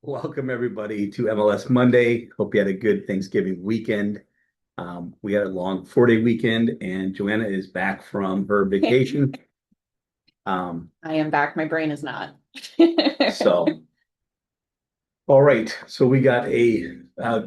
Welcome everybody to MLS Monday. Hope you had a good Thanksgiving weekend. We had a long 4-day weekend, and Joanna is back from her vacation. Um, I am back. My brain is not. so, all right. So we got a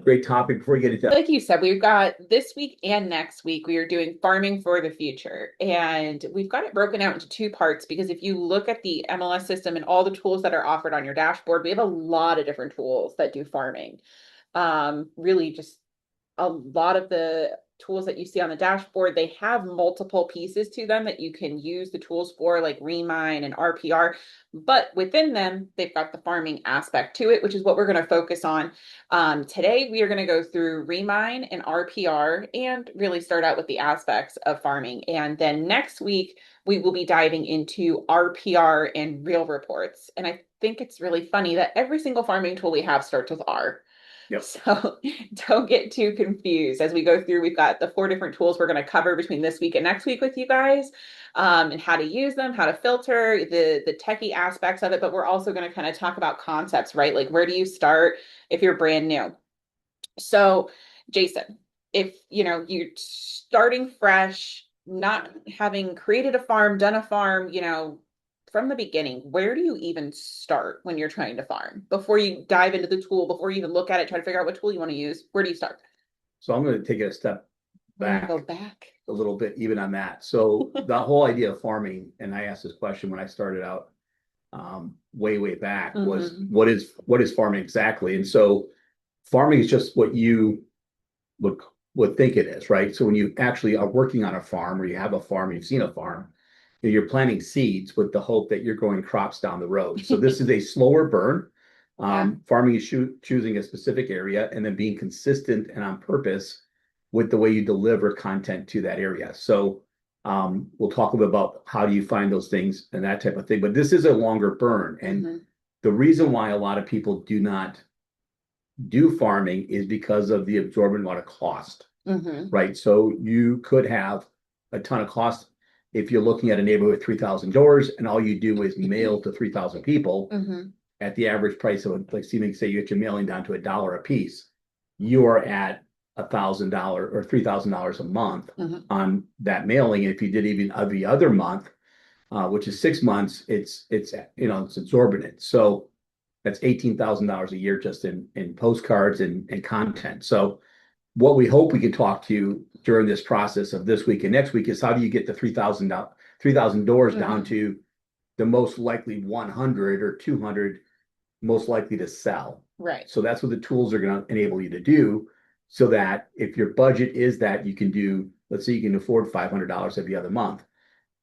great topic before we get into. Like you said, we've got this week and next week, we are doing farming for the future. And we've got it broken out into two parts because if you look at the MLS system and all the tools that are offered on your dashboard, we have a lot of different tools that do farming. Really just a lot of the tools that you see on the dashboard, they have multiple pieces to them that you can use the tools for, like Remine and RPR. But within them, they've got the farming aspect to it, which is what we're going to focus on. Today, we are going to go through Remine and RPR and really start out with the aspects of farming. And then next week, we will be diving into RPR and real reports. And I think it's really funny that every single farming tool we have starts with R. Yep. So don't get too confused as we go through. We've got the four different tools we're going to cover between this week and next week with you guys, and how to use them, how to filter the techie aspects of it. But we're also going to kind of talk about concepts, right? Like where do you start if you're brand new? So, Jason, if you're starting fresh, not having created a farm, done a farm, from the beginning, where do you even start when you're trying to farm? Before you dive into the tool, before you even look at it, try to figure out what tool you want to use, where do you start? So I'm going to take it a step We're gonna go back back. a little bit, even on that. So the whole idea of farming, and I asked this question when I started out way back, was Hmm. what is farming exactly? And so farming is just what you would would think it is, right? So when you actually are working on a farm or you have a farm, you've seen a farm, you're planting seeds with the hope that you're growing crops down the road. So this is a slower burn. Yeah. Farming is choosing a specific area and then being consistent and on purpose with the way you deliver content to that area. So we'll talk a little bit about how do you find those things and that type of thing. But this is a longer burn. And Hmm. the reason why a lot of people do not do farming is because of the absorbent amount of cost, Hmm. right? So you could have a ton of cost if you're looking at a neighborhood with 3,000 doors and all you do is mail to 3,000 people Hmm. at the average price of, like Stephen say, you get your mailing down to $1 a piece. You are at $1,000 or $3,000 a month Hmm. on that mailing. And if you did even every other month, which is 6 months, it's exorbitant. So that's $18,000 a year just in postcards and content. So what we hope we can talk to you during this process of this week and next week is how do you get the 3,000 doors down Hmm. to the most likely 100 or 200 most likely to sell. Right. So that's what the tools are going to enable you to do so that if your budget is that you can do, let's say you can afford $500 every other month,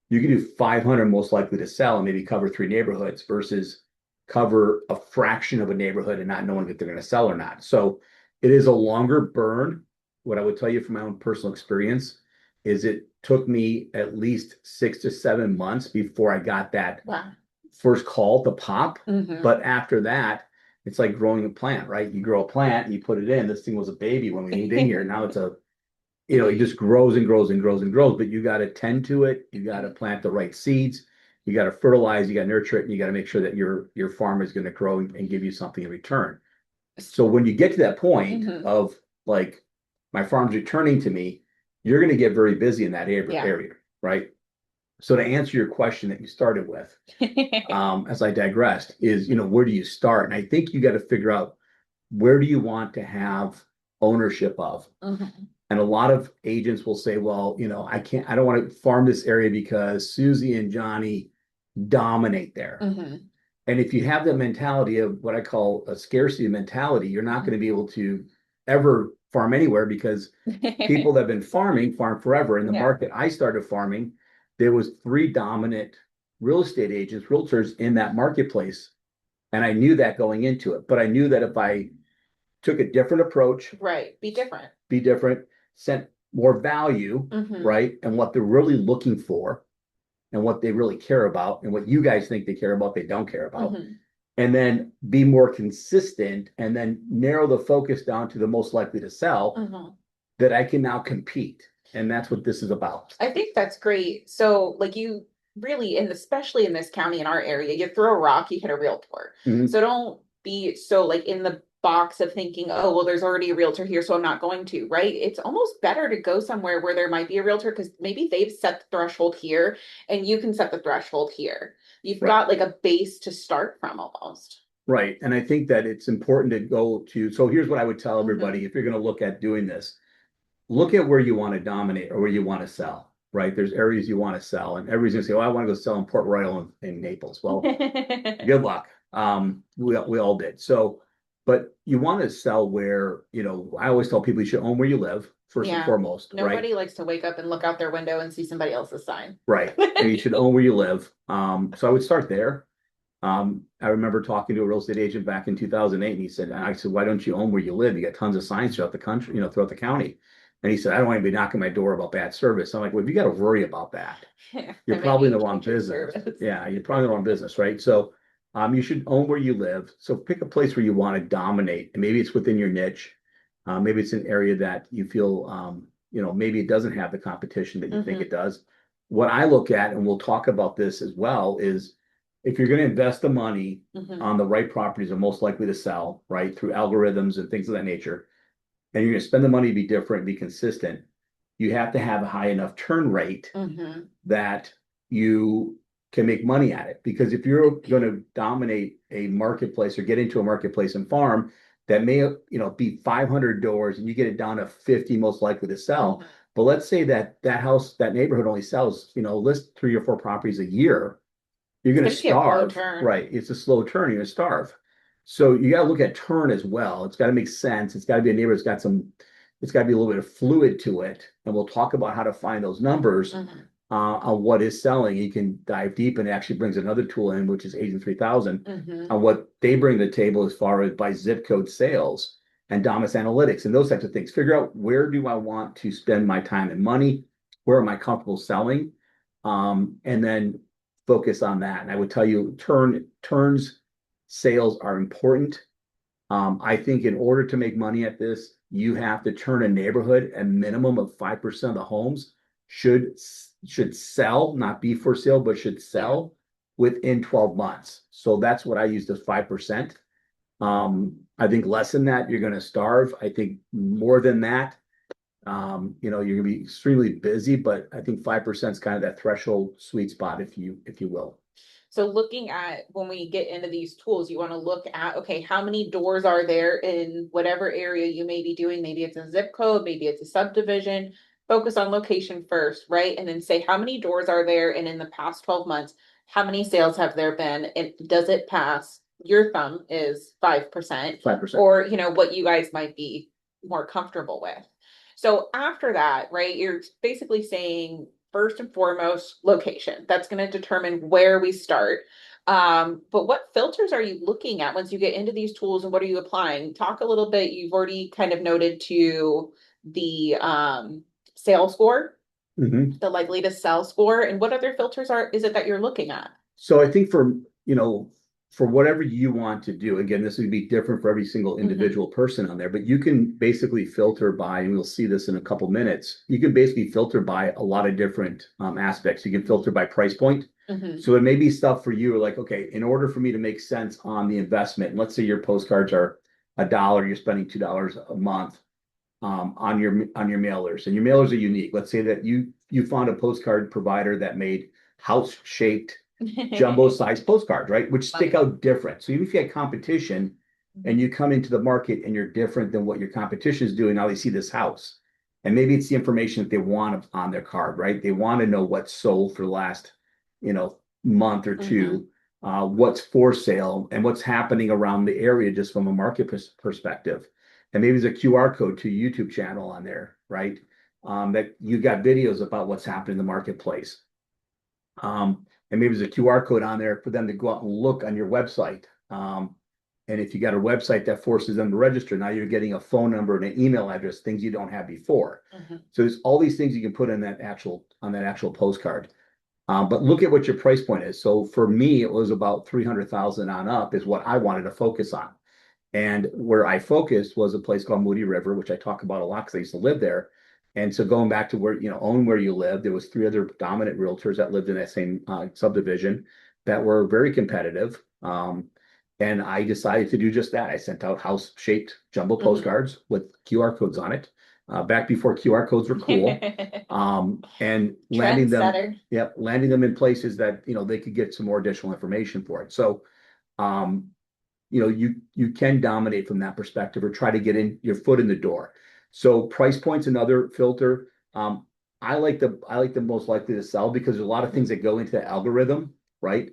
you can do 500 most likely to sell and maybe cover 3 neighborhoods versus cover a fraction of a neighborhood and not knowing if they're going to sell or not. So it is a longer burn. What I would tell you from my own personal experience is it took me at least 6 to 7 months before I got that Wow. first call to pop. Hmm. But after that, it's like growing a plant, right? You grow a plant, and you put it in. This thing was a baby when we moved in here. Now it's it just grows and grows and grows and grows, but you got to tend to it. You got to plant the right seeds. You got to fertilize, you got to nurture it, and you got to make sure that your farm is going to grow and give you something in return. So when you get to that point Hmm. of like my farm's returning to me, you're going to get very busy in that Yeah. area, right? So to answer your question that you started with, as I digressed, is where do you start? And I think you got to figure out where do you want to have ownership of. Hmm. And a lot of agents will say, well, I don't want to farm this area because Susie and Johnny dominate there. Hmm. And if you have the mentality of what I call a scarcity mentality, you're not going to be able to ever farm anywhere because people that have been farming farm forever. In the Yeah. market I started farming, there was three dominant real estate agents, realtors in that marketplace. And I knew that going into it. But I knew that if I took a different approach, Right. Be different. be different, sent more value, Hmm. right? And what they're really looking for and what they really care about and what you guys think they care about, they don't care about. Hmm. And then be more consistent and then narrow the focus down to the most likely to sell Hmm. that I can now compete. And that's what this is about. I think that's great. So, like really, and especially in this county in our area, you throw a rock, you hit a realtor. Mhm. So don't. be so like in the box of thinking, oh, well, there's already a realtor here, so I'm not going to, right? It's almost better to go somewhere where there might be a realtor because maybe they've set the threshold here and you can set the threshold here. You've Right. got like a base to start from almost. Right. And I think that it's important to go to, so here's what I would tell Hmm. everybody if you're going to look at doing this, look at where you want to dominate or where you want to sell, right? There's areas you want to sell, and everybody's going to say, oh, I want to go sell in Port Royal and Naples. Well, good luck. We all did. So, but you want to sell where, I always tell people you should own where you live, first and Yeah. foremost, right? Nobody likes to wake up and look out their window and see somebody else's sign. Right. And you should own where you live. So I would start there. I remember talking to a real estate agent back in 2008, and he said, I said, why don't you own where you live? You got tons of signs throughout the country, throughout the county. And he said, I don't want to be knocking my door about bad service. I'm like, well, if you got to worry about that, Yeah, you're then probably in maybe the wrong change your business. service. Yeah, you're probably in the wrong business, right? So, you should own where you live. So pick a place where you want to dominate, and maybe it's within your niche. Maybe it's an area that you feel, maybe it doesn't have the competition that you think Hmm. it does. What I look at, and we'll talk about this as well, is if you're going to invest the money Hmm. on the right properties are most likely to sell, right, through algorithms and things of that nature, and you're going to spend the money to be different, be consistent, you have to have a high enough turn rate Hmm. that you can make money at it. Because if you're going to dominate a marketplace or get into a marketplace and farm that may, be 500 doors and you get it down to 50, most likely to sell. Hmm. But let's say that house, that neighborhood only sells, list 3 or 4 properties a year, you're It's going to going to be a slow starve, turn. right? It's a slow turn. You're going to starve. So you got to look at turn as well. It's got to make sense. It's got to be a neighborhood that's got it's got to be a little bit of fluid to it. And we'll talk about how to find those numbers Hmm. on what is selling. You can dive deep, and it actually brings another tool in, which is Agent 3000, Hmm. on what they bring to the table as far as by zip code sales and Domus analytics and those types of things. Figure out where do I want to spend my time and money? Where am I comfortable selling? And then focus on that. And I would tell you, turns sales are important. I think in order to make money at this, you have to turn a neighborhood. A minimum of 5% of the homes should should sell, not be for sale, but should Yeah. sell within 12 months. So that's what I use as 5%. I think less than that, you're going to starve. I think more than that, you're going to be extremely busy, but I think 5% is kind of that threshold sweet spot, if you will. So looking at when we get into these tools, you want to look at, okay, how many doors are there in whatever area you may be doing? Maybe it's a zip code, maybe it's a subdivision. Focus on location first, right? And then say how many doors are there, and in the past 12 months, how many sales have there been? And does it pass? Your thumb is 5%, 5%. or what you guys might be more comfortable with. So after that, right, you're basically saying first and foremost, location. That's going to determine where we start. But what filters are you looking at once you get into these tools, and what are you applying? Talk a little bit. You've already kind of noted to the sales score, Mhm. the likely to sell score, and what other filters is it that you're looking at? So I think for whatever you want to do, again, this would be different for every single Hmm. individual person on there, but you can basically filter by, and we'll see this in a couple minutes. You can basically filter by a lot of different aspects. You can filter by price point. Hmm. So there may be stuff for you like, okay, in order for me to make sense on the investment, and let's say your postcards are $1, you're spending $2 a month on your mailers, and your mailers are unique. Let's say that you found a postcard provider that made house shaped jumbo size postcards, right? Which Love stick out different. So even if you had competition and you come into the market and you're different than what your competition is doing, now they see this house. And maybe it's the information that they want on their card, right? They want to know what's sold for the last, month or Hmm. two, what's for sale and what's happening around the area just from a market perspective. And maybe there's a QR code to a YouTube channel on there, right? That you got videos about what's happening in the marketplace. And maybe there's a QR code on there for them to go out and look on your website. And if you got a website that forces them to register, now you're getting a phone number and an email address, things you don't have before. Hmm. So there's all these things you can put in that actual postcard. But look at what your price point is. So for me, it was about 300,000 on up is what I wanted to focus on. And where I focused was a place called Moody River, which I talk about a lot because I used to live there. And so going back to where, own where you live, there was 3 other dominant realtors that lived in that same subdivision that were very competitive. And I decided to do just that. I sent out house-shaped jumbo Mhm. postcards with QR codes on it, back before QR codes were cool. And landing them, Trendsetter. yep, landing them in places that, they could get some more additional information for it. So, um, you can dominate from that perspective or try to get in your foot in the door. So price point's another filter. I like the most likely to sell because there's a lot of things that go into the algorithm, right?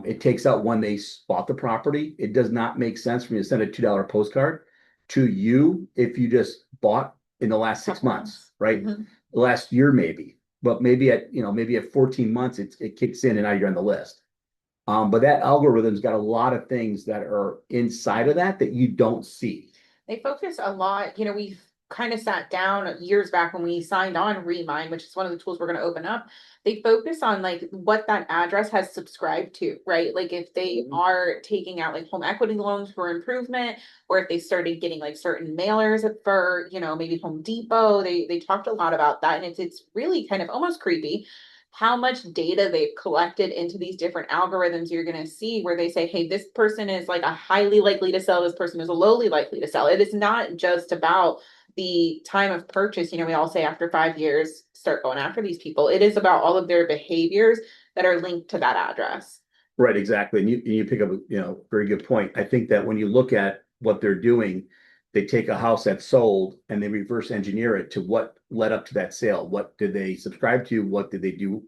It takes out when they bought the property. It does not make sense for me to send a $2 postcard to you if you just bought in the last 6 months, right? Mhm. The last year maybe, but maybe at 14 months it kicks in and now you're on the list. But that algorithm's got a lot of things that are inside of that you don't see. They focus a lot, we've kind of sat down years back when we signed on Remine, which is one of the tools we're going to open up. They focus on like what that address has subscribed to, right? Like if they are taking out like home equity loans for improvement, or if they started getting like certain mailers for, maybe Home Depot. They talked a lot about that. And it's really kind of almost creepy how much data they've collected into these different algorithms. You're going to see where they say, hey, this person is like a highly likely to sell, this person is a lowly likely to sell. It is not just about the time of purchase. We all say after 5 years, start going after these people. It is about all of their behaviors that are linked to that address. Right, exactly. And you pick up very good point. I think that when you look at what they're doing, they take a house that's sold and they reverse engineer it to what led up to that sale. What did they subscribe to? What did they do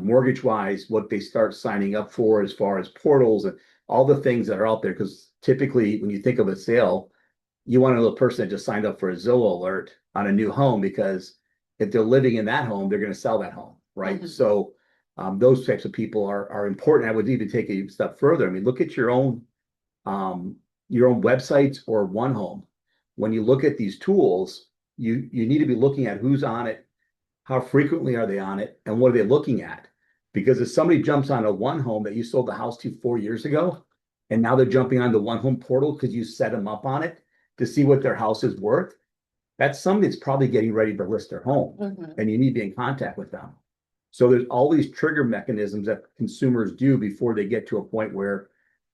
mortgage wise? What they start signing up for as far as portals and all the things that are out there. Because typically, when you think of a sale, you want to know the person that just signed up for a Zillow alert on a new home because if they're living in that home, they're going to sell that home, right? Mhm. So those types of people are important. I would even take it a step further. I mean, look at um, your own websites or one home. When you look at these tools, you need to be looking at who's on it, how frequently are they on it, and what are they looking at? Because if somebody jumps on a one home that you sold the house to 4 years ago, and now they're jumping on the one home portal because you set them up on it to see what their house is worth, that's somebody that's probably getting ready to list their home, Mhm. and you need to be in contact with them. So there's all these trigger mechanisms that consumers do before they get to a point where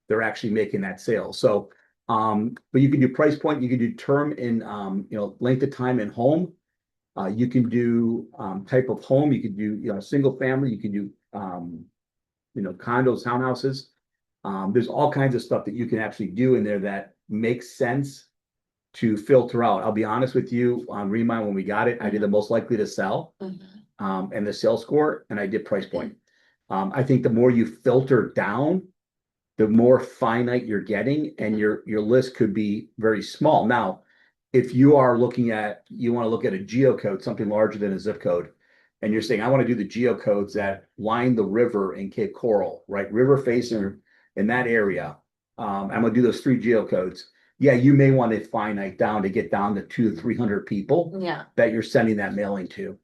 they're actually making that sale. So, but you can do price point, you can do term in, length of time in home. You can do type of home. You can do, single family. You can do, condos, townhouses. There's all kinds of stuff that you can actually do in there that makes sense to filter out. I'll be honest with you, on Remine, when we got it, I did the most likely to sell Mhm. and the sales score, and I did price point. I think the more you filter down, the more finite you're getting, and Mhm. your list could be very small. Now, if you want to look at a geocode, something larger than a zip code, and you're saying, I want to do the geocodes that line the river in Cape Coral, right? River facing in that area. I'm going to do those three geocodes. Yeah, you may want to finite down to get down to 200 to 300 people Yeah. that you're sending that mailing to.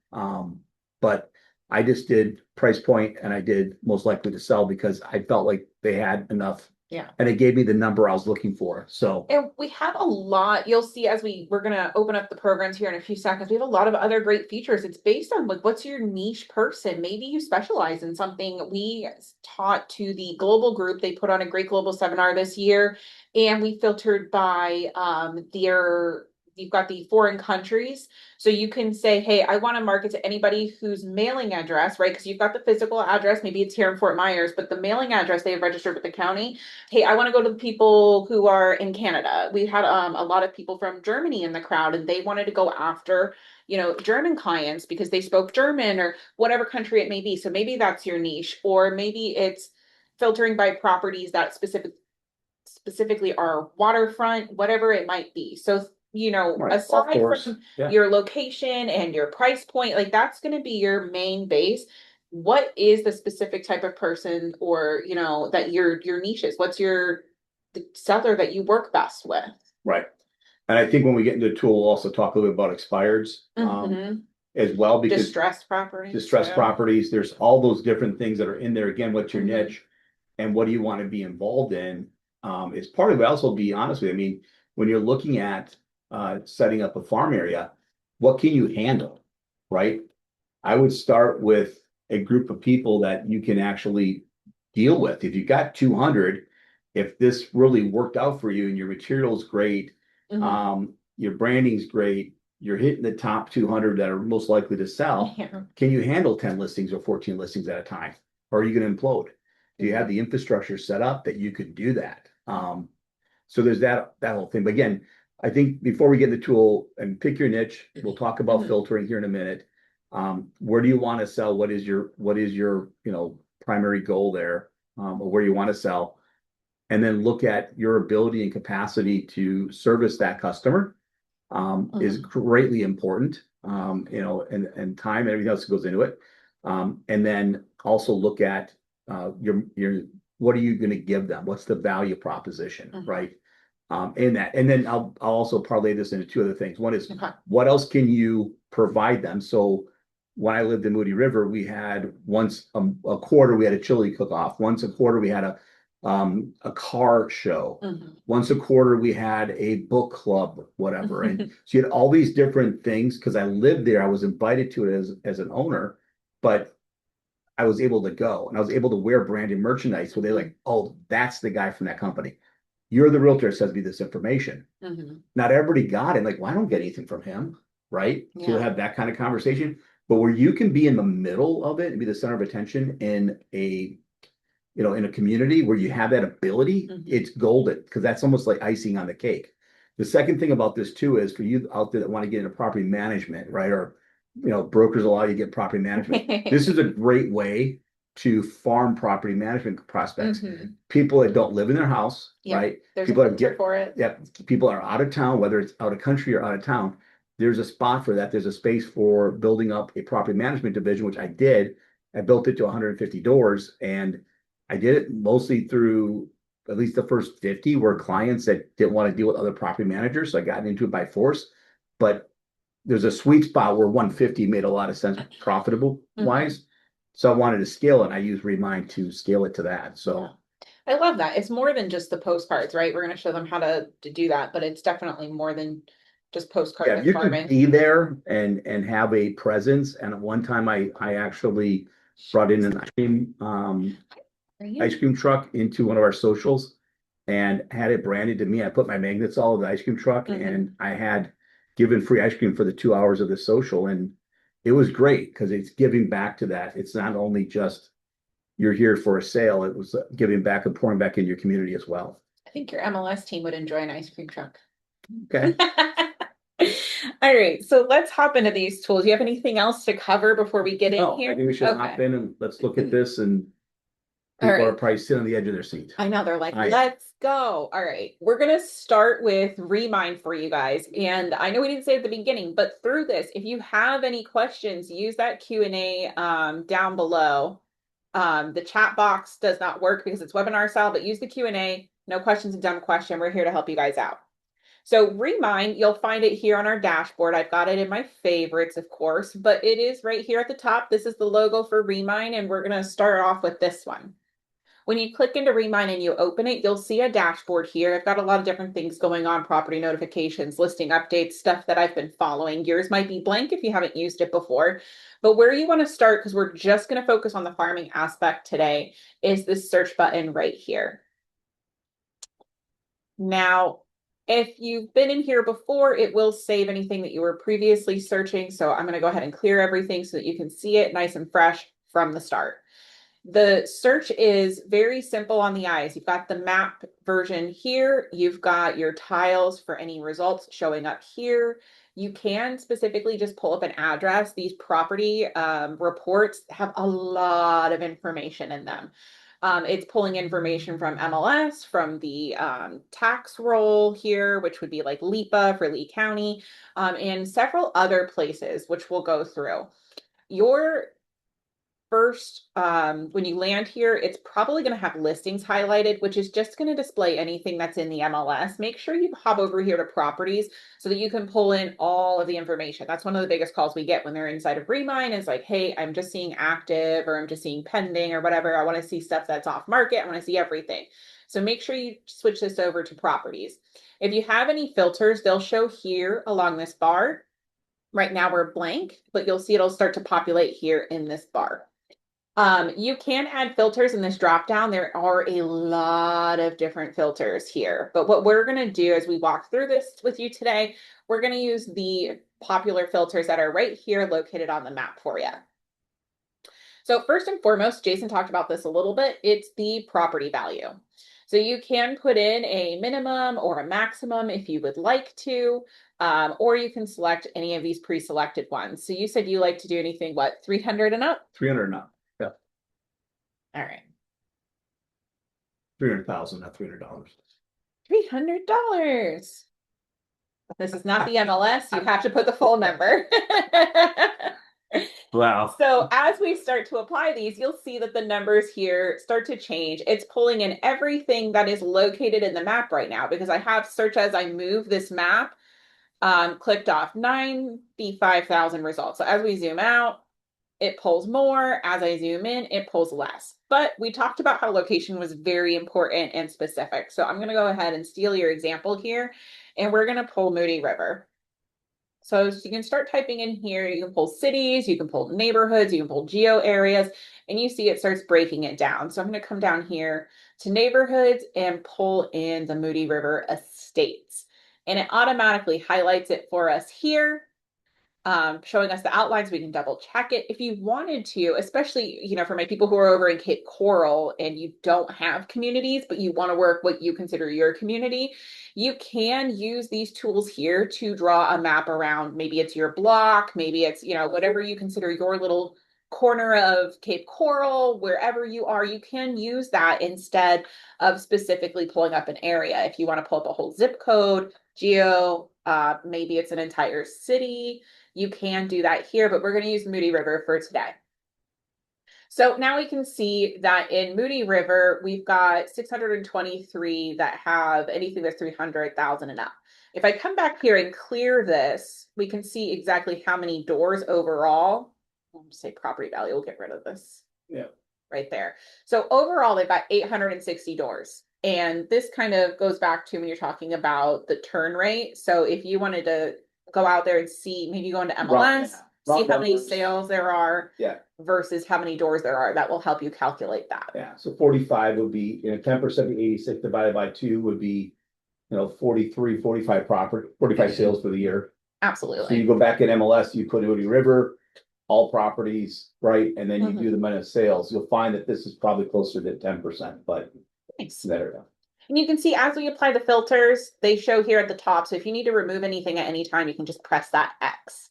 But I just did price point and I did most likely to sell because I felt like they had enough Yeah. and it gave me the number I was looking for. So, And we have a lot, you'll see as we're gonna open up the programs here in a few seconds. We have a lot of other great features. It's based on like what's your niche person. Maybe you specialize in something. We taught to the global group. They put on a great global seminar this year, and we filtered by their you've got the foreign countries. So you can say, hey, I want to market to anybody whose mailing address, right? Because you've got the physical address, maybe it's here in Fort Myers, but the mailing address they have registered with the county. Hey, I want to go to the people who are in Canada. We had a lot of people from Germany in the crowd, and they wanted to go after, German clients because they spoke German or whatever country it may be. So maybe that's your niche, or maybe it's filtering by properties that specifically are waterfront, whatever it might be. So, right, golf aside course. from Yeah. your location and your price point, like that's going to be your main base. What is the specific type of person, or, that your niche is? What's the seller that you work best with? Right. And I think when we get into the tool, we'll also talk a little bit about expireds Hmm. as well, because Distressed properties distressed too. properties, there's all those different things that are in there. Again, what's your Hmm. niche and what do you want to be involved in? Is part of it. Also, be honest with you. I mean, when you're looking at setting up a farm area, what can you handle? Right. I would start with a group of people that you can actually deal with. If you've got 200, if this really worked out for you and your material's great, Mhm. your branding's great, you're hitting the top 200 that are most likely to sell, Yeah. can you handle 10 listings or 14 listings at a time? Or are you going to implode? Do you have Mhm. the infrastructure set up that you could do that? So there's that whole thing. But again, I think before we get in the tool and pick your niche, we'll talk about Mhm. filtering here in a minute. Where do you want to sell? What is your primary goal there, or where you want to sell? And then look at your ability and capacity to service that customer, is Mhm. greatly important. And time and everything else that goes into it. And then also look at your what are you going to give them? What's the value proposition, Mhm. right? In that. And then I'll also parlay this into two other things. One is Okay. what else can you provide them? So when I lived in Moody River, we had once a quarter we had a chili cook-off. Once a quarter we had a car show. Mhm. Once a quarter we had a book club, whatever. And so you had all these different things because I lived there. I was invited to it as an owner, but I was able to go and I was able to wear branded merchandise where they're like, oh, that's the guy from that company. You're the realtor that sends me this information. Mhm. Not everybody got it. Like, well, I don't get anything from him, right? So you'll Yeah. have that kind of conversation. But where you can be in the middle of it and be the center of attention in a community where you have that ability, Mhm. it's golden because that's almost like icing on the cake. The second thing about this too is for you out there that want to get into property management, right? Or brokers allow you to get property management. This is a great way to farm property management prospects. Mhm. People that don't live in their house, Yep. right? There's a People that filter get for it. yeah, people are out of town, whether it's out of country or out of town. There's a spot for that. There's a space for building up a property management division, which I did. I built it to 150 doors, and I did it mostly through at least the first 50 were clients that didn't want to deal with other property managers. So I got into it by force. But there's a sweet spot where 150 made a lot of sense profitable Mhm. wise. So I wanted to scale it. I used Remine to scale it to that. Yeah. So I love that. It's more than just the postcards, right? We're going to show them how to do that, but it's definitely more than just postcards yeah, if and you could farming. be there and have a presence. And at one time I actually brought in an Are ice you? cream truck into one of our socials and had it branded to me. I put my magnets all over the ice cream truck and Mhm. I had given free ice cream for the 2 hours of the social. And it was great because it's giving back to that. It's not only just you're here for a sale, it was giving back and pouring back in your community as well. I think your MLS team would enjoy an ice cream truck. Okay. All right, so let's hop into these tools. You have anything else to cover before we get in No, I here? think we should hop Okay. in and let's look at this. And All people are right. probably sitting on the edge of their seat. I know they're like, I am. let's go. All right. We're going to start with Remind for you guys. And I know we didn't say at the beginning, but through this, if you have any questions, use that Q&A down below. The chat box does not work because it's webinar style, but use the Q&A. No questions, a dumb question. We're here to help you guys out. So Remind, you'll find it here on our dashboard. I've got it in my favorites, of course, but it is right here at the top. This is the logo for Remind, and we're going to start off with this one. When you click into Remind and you open it, you'll see a dashboard here. I've got a lot of different things going on, property notifications, listing updates, stuff that I've been following. Yours might be blank if you haven't used it before. But where you want to start, because we're just going to focus on the farming aspect today, is this search button right here. Now, if you've been in here before, it will save anything that you were previously searching. So I'm going to go ahead and clear everything so that you can see it nice and fresh from the start. The search is very simple on the eyes. You've got the map version here. You've got your tiles for any results showing up here. You can specifically just pull up an address. These property reports have a lot of information in them. It's pulling information from MLS, from the tax roll here, which would be like LIPA for Lee County, and several other places, which we'll go through. Your first, when you land here, it's probably going to have listings highlighted, which is just going to display anything that's in the MLS. Make sure you hop over here to properties so that you can pull in all of the information. That's one of the biggest calls we get when they're inside of Remine is like, hey, I'm just seeing active or I'm just seeing pending or whatever. I want to see stuff that's off market. I want to see everything. So make sure you switch this over to properties. If you have any filters, they'll show here along this bar. Right now we're blank, but you'll see it'll start to populate here in this bar. You can add filters in this drop down. There are a lot of different filters here, but what we're going to do as we walk through this with you today, we're going to use the popular filters that are right here located on the map for you. So first and foremost, Jason talked about this a little bit. It's the property value. So you can put in a minimum or a maximum if you would like to, or you can select any of these pre-selected ones. So you said you like to do anything, what, 300 and up? 300 and up. Yeah. All right. 300,000, not $300. $300. This is not the MLS. You have to put the full number. Wow. So as we start to apply these, you'll see that the numbers here start to change. It's pulling in everything that is located in the map right now because I have search as I move this map, clicked off 95,000 results. So as we zoom out, it pulls more. As I zoom in, it pulls less. But we talked about how location was very important and specific. So I'm going to go ahead and steal your example here, and we're going to pull Moody River. So you can start typing in here. You can pull cities, you can pull neighborhoods, you can pull geo areas, and you see it starts breaking it down. So I'm going to come down here to neighborhoods and pull in the Moody River Estates. And it automatically highlights it for us here, showing us the outlines. We can double check it if you wanted to, especially, for my people who are over in Cape Coral and you don't have communities, but you want to work what you consider your community. You can use these tools here to draw a map around. Maybe it's your block, maybe it's, whatever you consider your little corner of Cape Coral, wherever you are, you can use that instead of specifically pulling up an area. If you want to pull up a whole zip code, geo, maybe it's an entire city, you can do that here, but we're going to use Moody River for today. So now we can see that in Moody River, we've got 623 that have anything that's 300,000 and up. If I come back here and clear this, we can see exactly how many doors overall. I'll just say property value. We'll get rid of this. Yeah. Right there. So overall, they've got 860 doors. And this kind of goes back to when you're talking about the turn rate. So if you wanted to go out there and see, maybe go into MLS, see how many sales there are versus how many doors there are, that will help you calculate that. Yeah. So 45 would be, 10% of 86 divided by 2 would be, 43, 45 45 sales for the year. Absolutely. So you go back in MLS, you put Moody River, all properties, right? And then you do the amount of sales. You'll find that this is probably closer to 10%, but nice. There we go. And you can see as we apply the filters, they show here at the top. So if you need to remove anything at any time, you can just press that X.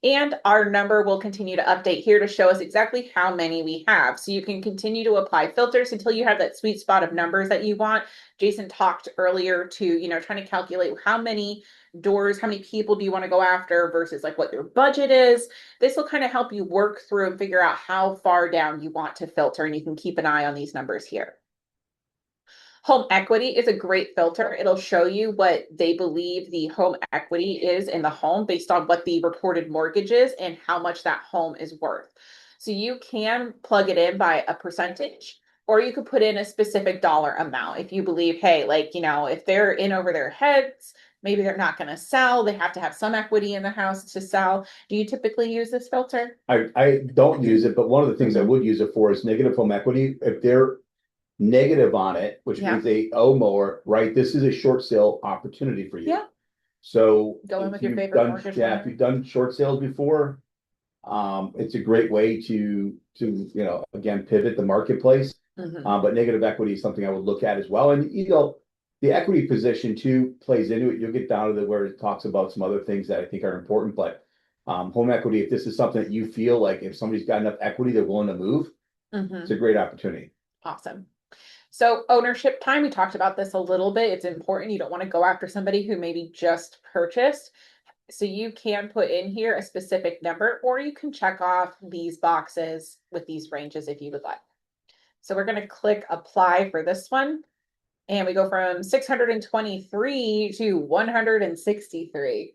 And our number will continue to update here to show us exactly how many we have. So you can continue to apply filters until you have that sweet spot of numbers that you want. Jason talked earlier to, trying to calculate how many doors, how many people do you want to go after versus like what your budget is. This will kind of help you work through and figure out how far down you want to filter, and you can keep an eye on these numbers here. Home equity is a great filter. It'll show you what they believe the home equity is in the home based on what the reported mortgage is and how much that home is worth. So you can plug it in by a percentage, or you could put in a specific dollar amount. If you believe, hey, if they're in over their heads, maybe they're not going to sell, they have to have some equity in the house to sell. Do you typically use this filter? I don't use it, but one of the things I would use it for is negative home equity. If they're negative on it, which means they owe more, right? This is a short sale opportunity for you. Yeah. So go in with your favorite mortgage. Yeah, if you've done short sales before, it's a great way to again pivot the marketplace. But negative equity is something I would look at as well. And the equity position too plays into it. You'll get down to where it talks about some other things that I think are important, but home equity, if this is something that you feel like if somebody's got enough equity, they're willing to move, it's a great opportunity. Awesome. So ownership time, we talked about this a little bit. It's important. You don't want to go after somebody who maybe just purchased. So you can put in here a specific number, or you can check off these boxes with these ranges if you would like. So we're going to click apply for this one. And we go from 623 to 163.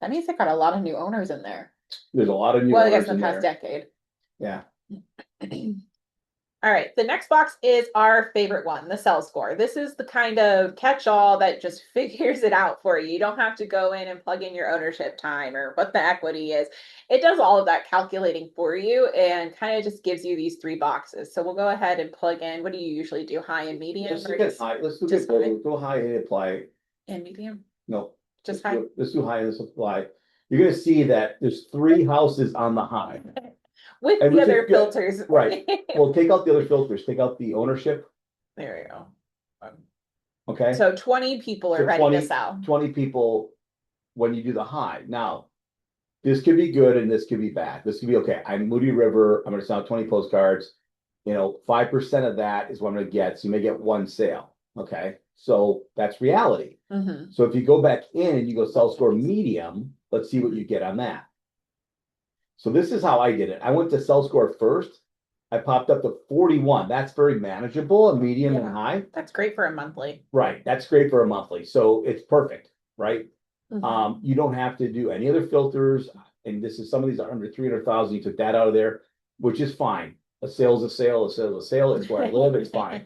That means they've got a lot of new owners in there. There's a lot of new Well, I owners guess in the past decade. Yeah. All right, the next box is our favorite one, the sell score. This is the kind of catch-all that just figures it out for you. You don't have to go in and plug in your ownership time or what the equity is. It does all of that calculating for you and kind of just gives you these three boxes. So we'll go ahead and plug in. What do you usually do? High and medium? Let's look at high. Let's look just at high go high and apply. and medium? No, Just high. let's do high and let's apply. You're gonna see that there's three houses on the high. With And the which is other good. filters. Right. Well, take out the other filters. Take out the ownership. There we go. Okay. So 20 people are So ready to sell. 20 people when you do the high. Now, this could be good and this could be bad. This could be okay. I'm Moody River. I'm going to sell 20 postcards. 5% of that is what I'm going to get. So you may get one sale. Okay. So that's reality. Mhm. So if you go back in and you go sell score medium, let's see what you get on that. So this is how I did it. I went to sell score first. I popped up to 41. That's very manageable, a medium Yeah. and high. That's great for a monthly. Right. That's great for a monthly. So it's perfect, right? Mhm. You don't have to do any other filters. And this is some of these are under 300,000. You took that out of there, which is fine. A sale is a sale, a sale is a sale. It's where I live. It's fine.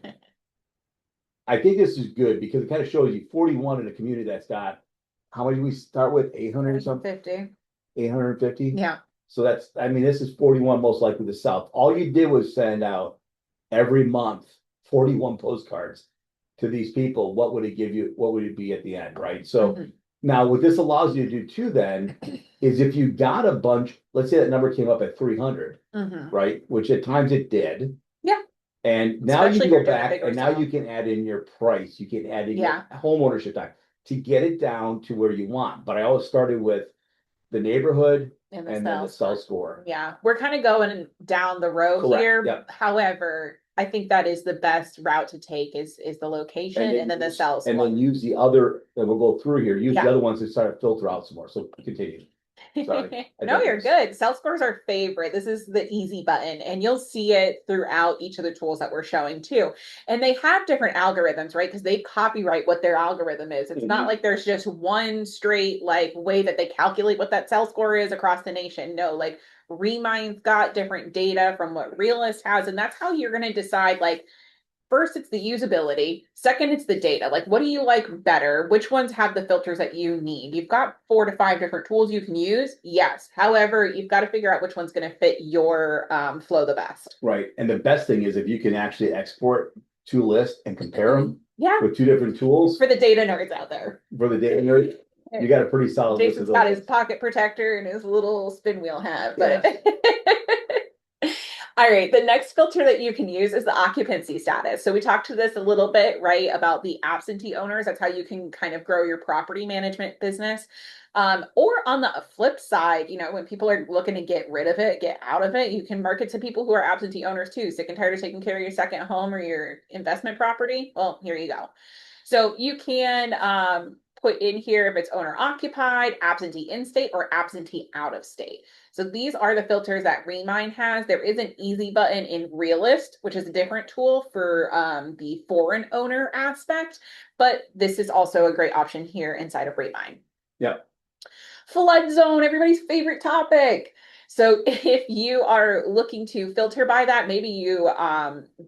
I think this is good because it kind of shows you 41 in a community that's got, how much do we start with? 800 or something? 50. 850? Yeah. So this is 41 most likely the South. All you did was send out every month 41 postcards to these people. What would it give you? What would it be at the end, right? So Mhm. now what this allows you to do too then is if you got a bunch, let's say that number came up at 300, Mhm. right? Which at times it did. Yeah. And now Especially you if can go you're doing a back bigger and now sale. you can add in your price. You can add in Yeah. your home ownership time to get it down to where you want. But I always started with the neighborhood And and then the sell score. Yeah, we're kind of going down the road Correct, here. yep. However, I think that is the best route to take is the location and then the sales. And then use the other, and we'll go through here, use the Yeah. other ones to start to filter out some more. So continue. Sorry. No, you're good. Sales scores are favorite. This is the easy button, and you'll see it throughout each of the tools that we're showing too. And they have different algorithms, right? Because they copyright what their algorithm is. It's not like there's just one straight like way that they calculate what that sales score is across the nation. No, like Remine's got different data from what Realist has, and that's how you're going to decide like first it's the usability, second it's the data. Like what do you like better? Which ones have the filters that you need? You've got 4 to 5 different tools you can use, yes. However, you've got to figure out which one's going to fit your flow the best. Right. And the best thing is if you can actually export two lists and compare them Yeah, with two different tools for the data nerds out there. for the data nerd, you got a pretty solid list Jason's of got those. his pocket protector and his little spin wheel hat, but Yeah. all right, the next filter that you can use is the occupancy status. So we talked to this a little bit, right, about the absentee owners. That's how you can kind of grow your property management business. Or on the flip side, when people are looking to get rid of it, get out of it, you can market to people who are absentee owners too. Sick and tired of taking care of your second home or your investment property? Well, here you go. So you can put in here if it's owner occupied, absentee in state, or absentee out of state. So these are the filters that Remine has. There is an easy button in Realist, which is a different tool for the foreign owner aspect, but this is also a great option here inside of Remine. Yep. Flood zone, everybody's favorite topic. So if you are looking to filter by that, maybe you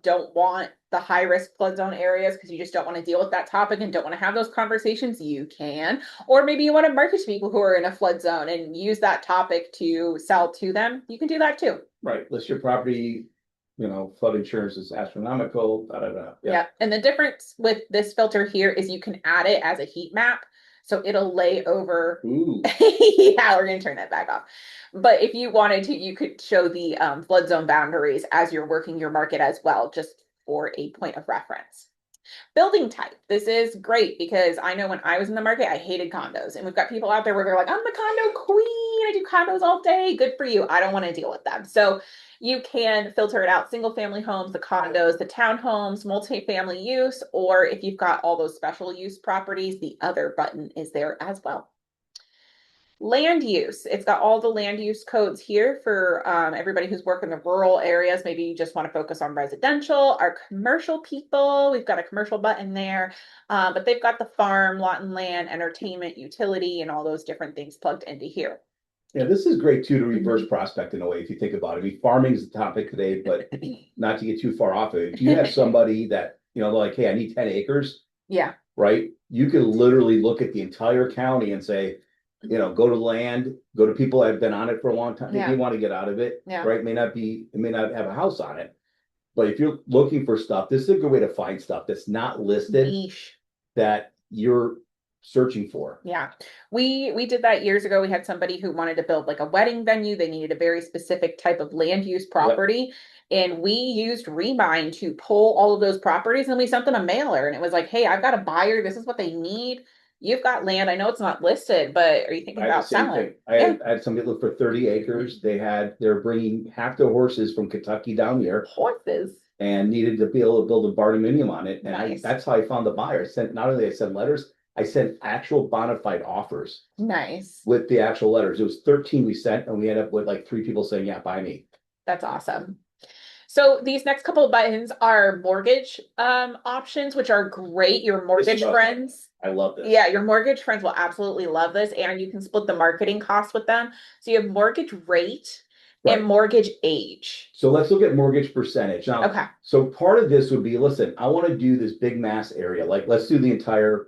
don't want the high risk flood zone areas because you just don't want to deal with that topic and don't want to have those conversations, you can. Or maybe you want to market to people who are in a flood zone and use that topic to sell to them. You can do that too. Right. List your property, flood insurance is astronomical. Da, da, da. Yeah. And the difference with this filter here is you can add it as a heat map. So it'll lay over. Ooh. Yeah, we're going to turn that back off. But if you wanted to, you could show the flood zone boundaries as you're working your market as well, just for a point of reference. Building type. This is great because I know when I was in the market, I hated condos. And we've got people out there where they're like, I'm the condo queen. I do condos all day. Good for you. I don't want to deal with them. So you can filter it out: single family homes, the condos, the townhomes, multifamily use, or if you've got all those special use properties, the other button is there as well. Land use. It's got all the land use codes here for everybody who's working in the rural areas. Maybe you just want to focus on residential. Our commercial people, we've got a commercial button there, but they've got the farm, lot and land, entertainment, utility, and all those different things plugged into here. Yeah, this is great too to reverse prospect in a way, if you think about it. I mean, farming is the topic today, but not to get too far off of it. If you have somebody that, like, hey, I need 10 acres, Yeah. right? You can literally look at the entire county and say, go to land, go to people that have been on it for a long time. They may want to get out of it, Yeah. right? It may not have a house on it. But if you're looking for stuff, this is a good way to find stuff that's not listed Niche. that you're searching for. Yeah. We did that years ago. We had somebody who wanted to build like a wedding venue. They needed a very specific type of land use property. Yep. And we used Remine to pull all of those properties and we sent them a mailer and it was like, hey, I've got a buyer. This is what they need. You've got land. I know it's not listed, but are you thinking about selling? I had somebody look for 30 acres. They're bringing half their horses from Kentucky down here. Horses. And needed to be able to build a barndominium on it. And nice. That's how I found the buyer. Not only I sent letters, I sent actual bona fide offers. Nice. With the actual letters. It was 13 we sent, and we ended up with like 3 people saying, yeah, buy me. That's awesome. So these next couple of buttons are mortgage options, which are great. Your mortgage friends. I love this. Yeah, your mortgage friends will absolutely love this. And you can split the marketing costs with them. So you have mortgage rate and mortgage age. So let's look at mortgage percentage. Now, okay. So part of this would be, listen, I want to do this big mass area. Like let's do the entire,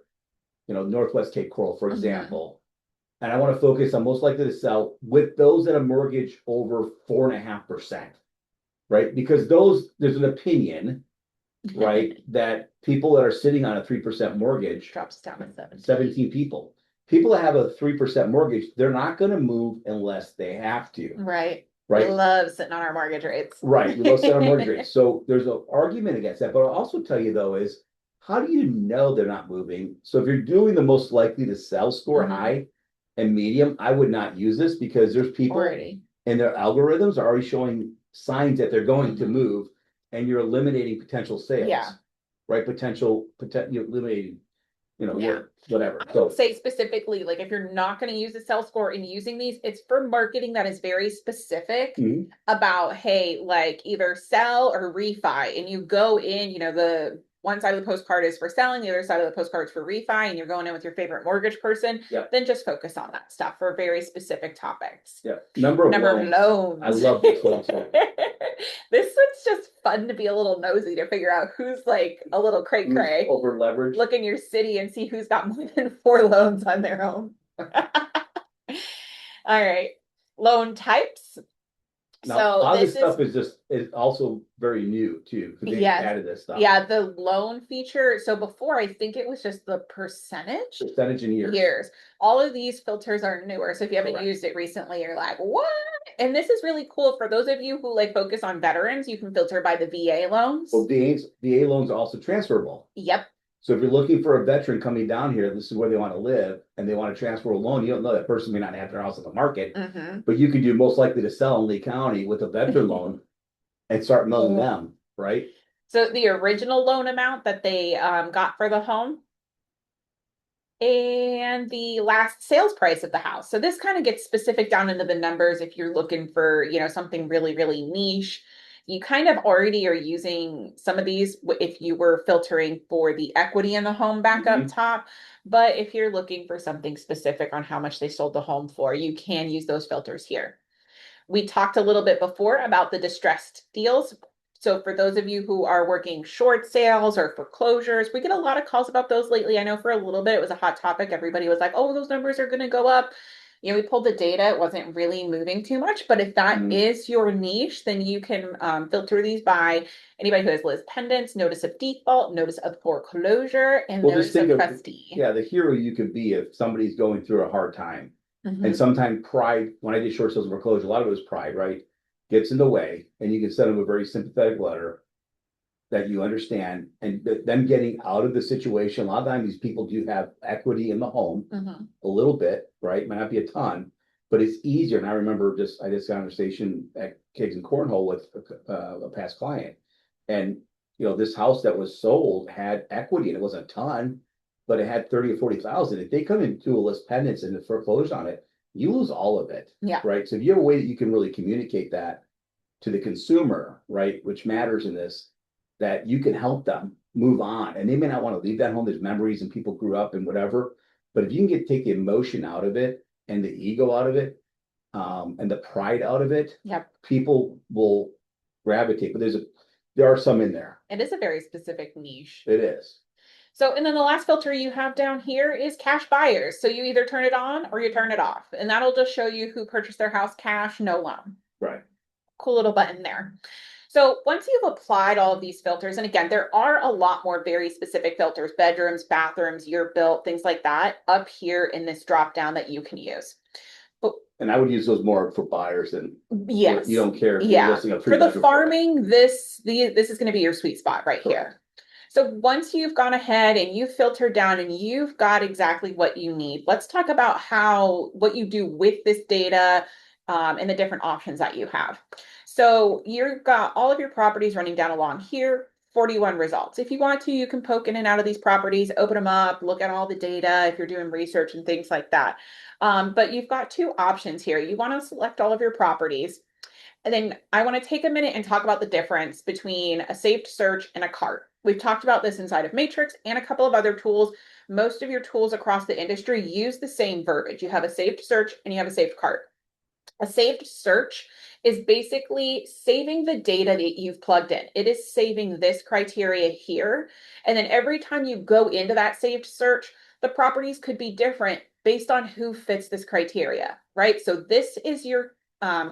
Northwest Cape Coral, for example. And I want to focus on most likely to sell with those that have mortgage over 4.5%, right? Because there's an opinion, right, that people that are sitting on a 3% mortgage drops down to 17 people. People that have a 3% mortgage, they're not going to move unless they have to. Right. Right. We love sitting on our mortgage rates. Right. We love sitting on mortgage rates. So there's an argument against that. But I'll also tell you though is how do you know they're not moving? So if you're doing the most likely to sell score high and medium, I would not use this because there's people and their algorithms are already showing signs that they're going to move and you're eliminating potential sales. Yeah. Right. You're eliminating, whatever. I would say specifically, like if you're not going to use a sell score in using these, it's for marketing that is very specific about, hey, like either sell or refi. And you go in, the one side of the postcard is for selling, the other side of the postcard is for refi, and you're going in with your favorite mortgage person, then just focus on that stuff for very specific topics. Yeah. Number of loans. I love this one. This one's just fun to be a little nosy to figure out who's like a little cray cray. Over leveraged. Look in your city and see who's got more than 4 loans on their home. All right. Loan types. Now, so all this stuff is also very new too. They added this stuff. Yeah, the loan feature. So before, I think it was just the percentage in years. All of these filters are newer. So if you haven't used it recently, you're like, what? And this is really cool for those of you who like focus on veterans. You can filter by the VA loans. Well, VA loans are also transferable. Yep. So if you're looking for a veteran coming down here, this is where they want to live, and they want to transfer a loan, you don't know that person may not have their house on the market, but you can do most likely to sell in Lee County with a veteran loan and start mailing them, right? So the original loan amount that they got for the home and the last sales price of the house. So this kind of gets specific down into the numbers if you're looking for, something really, really niche. You kind of already are using some of these if you were filtering for the equity in the home back up top. But if you're looking for something specific on how much they sold the home for, you can use those filters here. We talked a little bit before about the distressed deals. So for those of you who are working short sales or foreclosures, we get a lot of calls about those lately. I know for a little bit, it was a hot topic. Everybody was like, oh, those numbers are going to go up. We pulled the data. It wasn't really moving too much, but if that is your niche, then you can filter these by anybody who has Liz pendants, notice of default, notice of foreclosure, and notice of trustee. Yeah, the hero you could be if somebody's going through a hard time. And sometimes pride, when I did short sales and foreclosure, a lot of it was pride, right? Gets in the way, and you can send them a very sympathetic letter that you understand, and them getting out of the situation. A lot of times these people do have equity in the home, a little bit, right? Might not be a ton, but it's easier. And I remember I just got on a station at Kids and Cornhole with a past client. And, this house that was sold had equity and it wasn't a ton, but it had 30 or 40,000. If they come into a list pendants and foreclosed on it, you lose all of it. Yeah. Right. So if you have a way that you can really communicate that to the consumer, right, which matters in this, that you can help them move on. And they may not want to leave that home. There's memories and people grew up and whatever. But if you can take the emotion out of it and the ego out of it, and the pride out of it, Yep. people will gravitate, but there are some in there. It is a very specific niche. It is. So, and then the last filter you have down here is cash buyers. So you either turn it on or you turn it off, and that'll just show you who purchased their house cash, no loan. Right. Cool little button there. So once you've applied all of these filters, and again, there are a lot more very specific filters, bedrooms, bathrooms, year built, things like that, up here in this drop down that you can use. And I would use those more for buyers than Yes. you don't care if you're Yeah. listing a For the three-bedroom. farming, this is going to be your sweet spot right Correct. here. So once you've gone ahead and you've filtered down and you've got exactly what you need, let's talk about what you do with this data, and the different options that you have. So you've got all of your properties running down along here, 41 results. If you want to, you can poke in and out of these properties, open them up, look at all the data if you're doing research and things like that. But you've got two options here. You want to select all of your properties. And then I want to take a minute and talk about the difference between a saved search and a cart. We've talked about this inside of Matrix and a couple of other tools. Most of your tools across the industry use the same verbiage. You have a saved search and you have a saved cart. A saved search is basically saving the data that you've plugged in. It is saving this criteria here. And then every time you go into that saved search, the properties could be different based on who fits this criteria, right? So this is your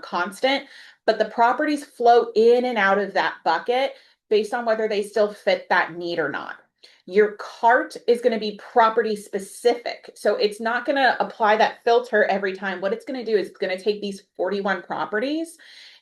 constant, but the properties flow in and out of that bucket based on whether they still fit that need or not. Your cart is going to be property specific. So it's not going to apply that filter every time. What it's going to do is it's going to take these 41 properties,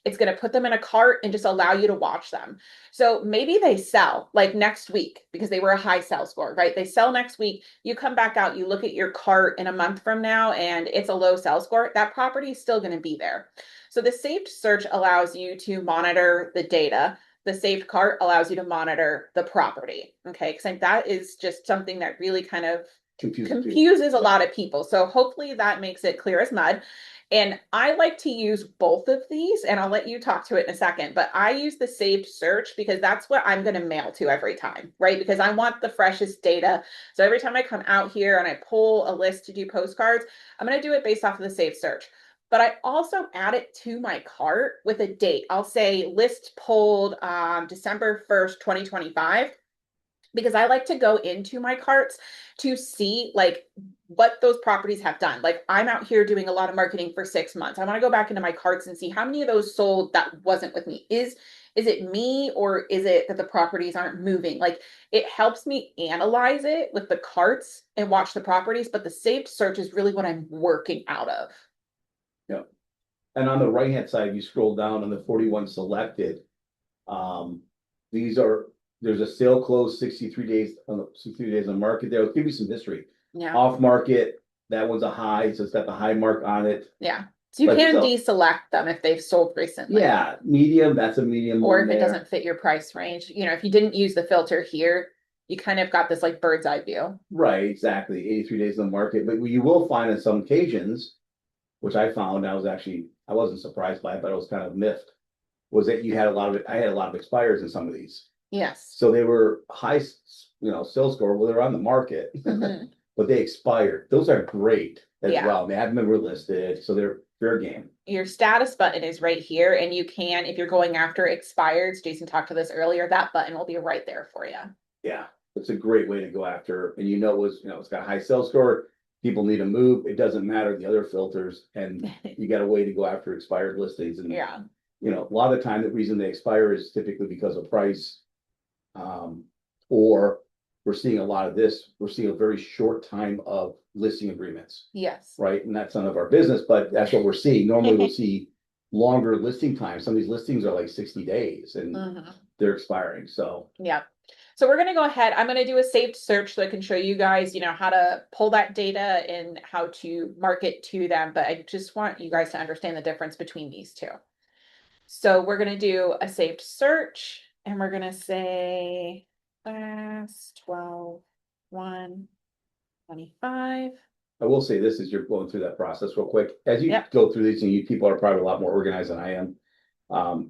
it's going to put them in a cart and just allow you to watch them. So maybe they sell like next week because they were a high sell score, right? They sell next week. You come back out, you look at your cart in a month from now and it's a low sell score. That property is still going to be there. So the saved search allows you to monitor the data. The saved cart allows you to monitor the property. Okay. Because that is just something that really kind of confuses a lot of people. So hopefully that makes it clear as mud. And I like to use both of these, and I'll let you talk to it in a second, but I use the saved search because that's what I'm going to mail to every time, right? Because I want the freshest data. So every time I come out here and I pull a list to do postcards, I'm going to do it based off of the saved search. But I also add it to my cart with a date. I'll say list pulled December 1st, 2025. Because I like to go into my carts to see like what those properties have done. Like I'm out here doing a lot of marketing for 6 months. I want to go back into my carts and see how many of those sold that wasn't with me. Is it me or is it that the properties aren't moving? Like it helps me analyze it with the carts and watch the properties, but the saved search is really what I'm working out of. Yeah. And on the right-hand side, you scroll down on the 41 selected. There's a sale close 63 days on 63 days on market there. I'll give you some history. Yeah. Off market, that one's a high, so it's got the high mark on it. Yeah. So you can deselect them if they've sold recently. Yeah, medium, that's a medium. Or if it doesn't fit your price range. You know, if you didn't use the filter here, you kind of got this like bird's eye view. Right, exactly. 83 days on the market. But you will find on some occasions, which I found, I wasn't surprised by it, but I was kind of miffed, was that I had a lot of expires in some of these. Yes. So they were high, sales score. Well, they're on the market, but they expired. Those are great as well. They haven't been relisted, so they're fair game. Your status button is right here, and you can, if you're going after expireds, Jason talked to this earlier, that button will be right there for you. Yeah, it's a great way to go after, and it's got a high sales score. People need to move. It doesn't matter the other filters, and you got a way to go after expired listings. And a lot of the time, the reason they expire is typically because of price. Or we're seeing a lot of this. We're seeing a very short time of listing agreements. Yes. Right. And that's none of our business, but that's what we're seeing. Normally we'll see longer listing times. Some of these listings are like 60 days and they're expiring. So yeah. So we're going to go ahead. I'm going to do a saved search so I can show you guys, how to pull that data and how to market to them. But I just want you guys to understand the difference between these two. So we're going to do a saved search. And we're going to say class 12, 1, 25. I will say this as you're going through that process real quick. As you go through these, and you people are probably a lot more organized than I am.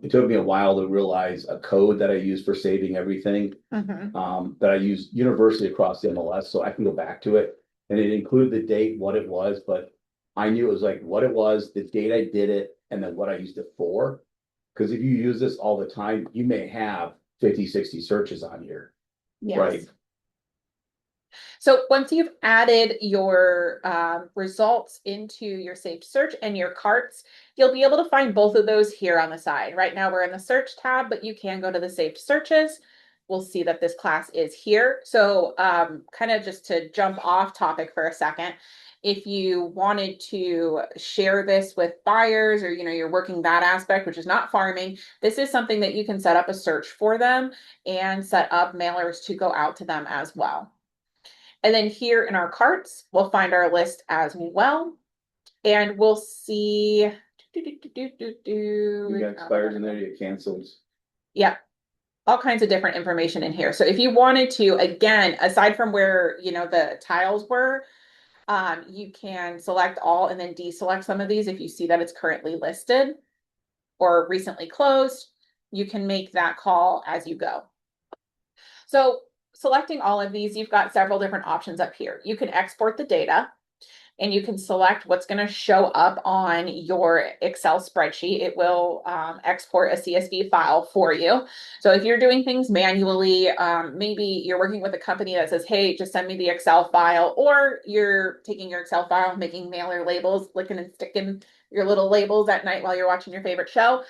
It took me a while to realize a code that I use for saving everything that I use universally across the MLS. So I can go back to it. And it included the date, what it was, but I knew it was like what it was, the date I did it, and then what I used it for. Because if you use this all the time, you may have 50, 60 searches on here, right? Yes. So once you've added your results into your saved search and your carts, you'll be able to find both of those here on the side. Right now we're in the search tab, but you can go to the saved searches. We'll see that this class is here. So kind of just to jump off topic for a second, if you wanted to share this with buyers or you're working that aspect, which is not farming, this is something that you can set up a search for them and set up mailers to go out to them as well. And then here in our carts, we'll find our list as well. And we'll see. You got expires in there, you get cancels. Yeah, all kinds of different information in here. So if you wanted to, again, aside from where the tiles were, you can select all and then deselect some of these if you see that it's currently listed or recently closed. You can make that call as you go. So selecting all of these, you've got several different options up here. You can export the data and you can select what's going to show up on your Excel spreadsheet. It will export a CSV file for you. So if you're doing things manually, maybe you're working with a company that says, hey, just send me the Excel file, or you're taking your Excel file, making mailer labels, licking and sticking your little labels at night while you're watching your favorite show.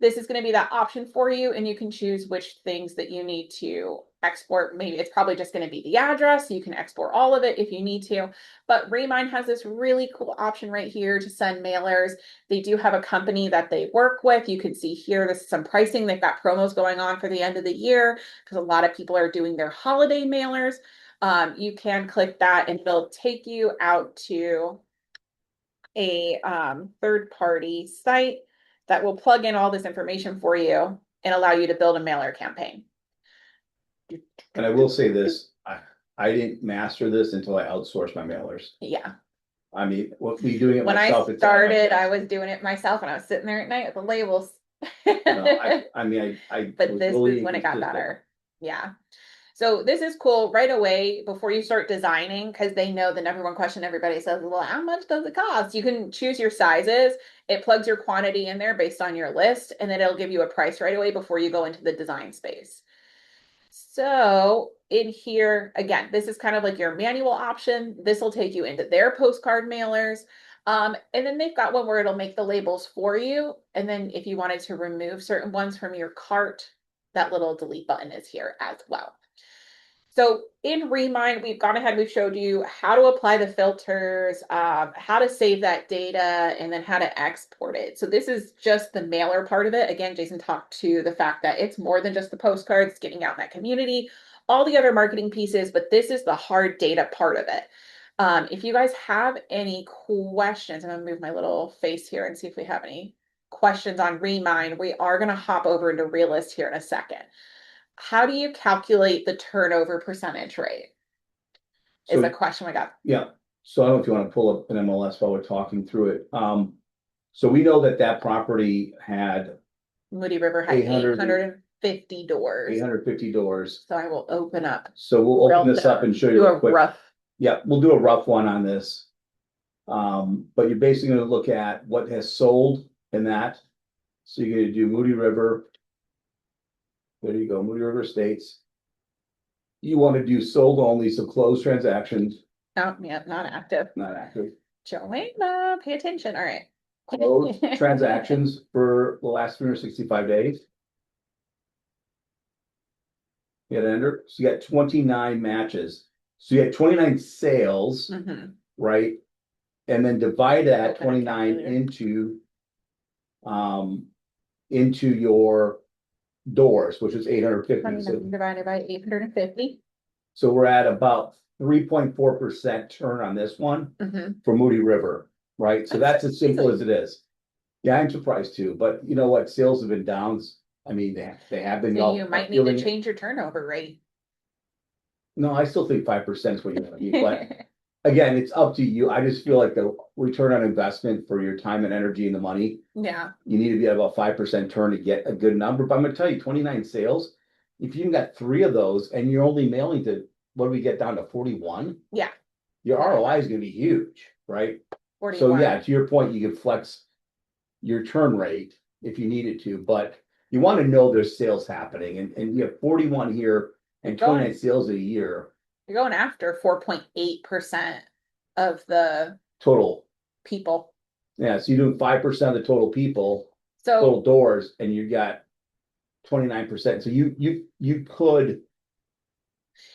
This is going to be that option for you, and you can choose which things that you need to export. Maybe it's probably just going to be the address. You can export all of it if you need to. But Remine has this really cool option right here to send mailers. They do have a company that they work with. You can see here, this is some pricing. They've got promos going on for the end of the year because a lot of people are doing their holiday mailers. You can click that and it'll take you out to a third-party site that will plug in all this information for you and allow you to build a mailer campaign. And I will say this, I didn't master this until I outsourced my mailers. Yeah. I mean, what me doing it When myself. I started, I was doing it myself and I was sitting there at night with the labels. I mean, but this is when it got better. Yeah. So this is cool right away before you start designing, because they know the number one question everybody says, well, how much does it cost? You can choose your sizes. It plugs your quantity in there based on your list, and then it'll give you a price right away before you go into the design space. So in here, again, this is kind of like your manual option. This will take you into their postcard mailers. And then they've got one where it'll make the labels for you. And then if you wanted to remove certain ones from your cart, that little delete button is here as well. So in Remine, we've gone ahead, we've showed you how to apply the filters, how to save that data, and then how to export it. So this is just the mailer part of it. Again, Jason talked to the fact that it's more than just the postcards, getting out in that community, all the other marketing pieces, but this is the hard data part of it. If you guys have any questions, I'm gonna move my little face here and see if we have any questions on Remine. We are gonna hop over into Realist here in a second. How do you calculate the turnover percentage rate? Is a question we got. Yeah. So I don't know if you want to pull up an MLS while we're talking through it. So we know that property had Moody River had 850 doors. 850 doors. So I will open up. So we'll open this up and show you a quick. Rough. Yeah, we'll do a rough one on this. But you're basically going to look at what has sold in that. So you're going to do Moody River. There you go, Moody River Estates. You want to do sold only, so closed transactions. Oh, yeah, not active. Not active. Joanna, pay attention. All right. Closed transactions for the last 365 days. You got enter. So you got 29 matches. So you had 29 sales, right? And then divide that 29 into your doors, which is 850. So divided by 850. So we're at about 3.4% turn on this one for Moody River, right? So that's as simple as it is. Yeah, I'm surprised too, but you know what? Sales have been down. I mean, they have been. So you might need to change your turnover rate. No, I still think 5% is what you want to be, but again, it's up to you. I just feel like the return on investment for your time and energy and the money. Yeah. You need to be at about 5% turn to get a good number. But I'm gonna tell you, 29 sales, if you got 3 of those and you're only mailing to, what do we get down to 41? Yeah. Your ROI is gonna be huge, right? So 41. yeah, to your point, you can flex your turn rate if you needed to, but you want to know there's sales happening, and you have 41 here You're and 29 going, sales a year you're going after 4.8% of the total. people. Yeah, so you're doing 5% of the total people, total So doors, and you got 29%. So you could,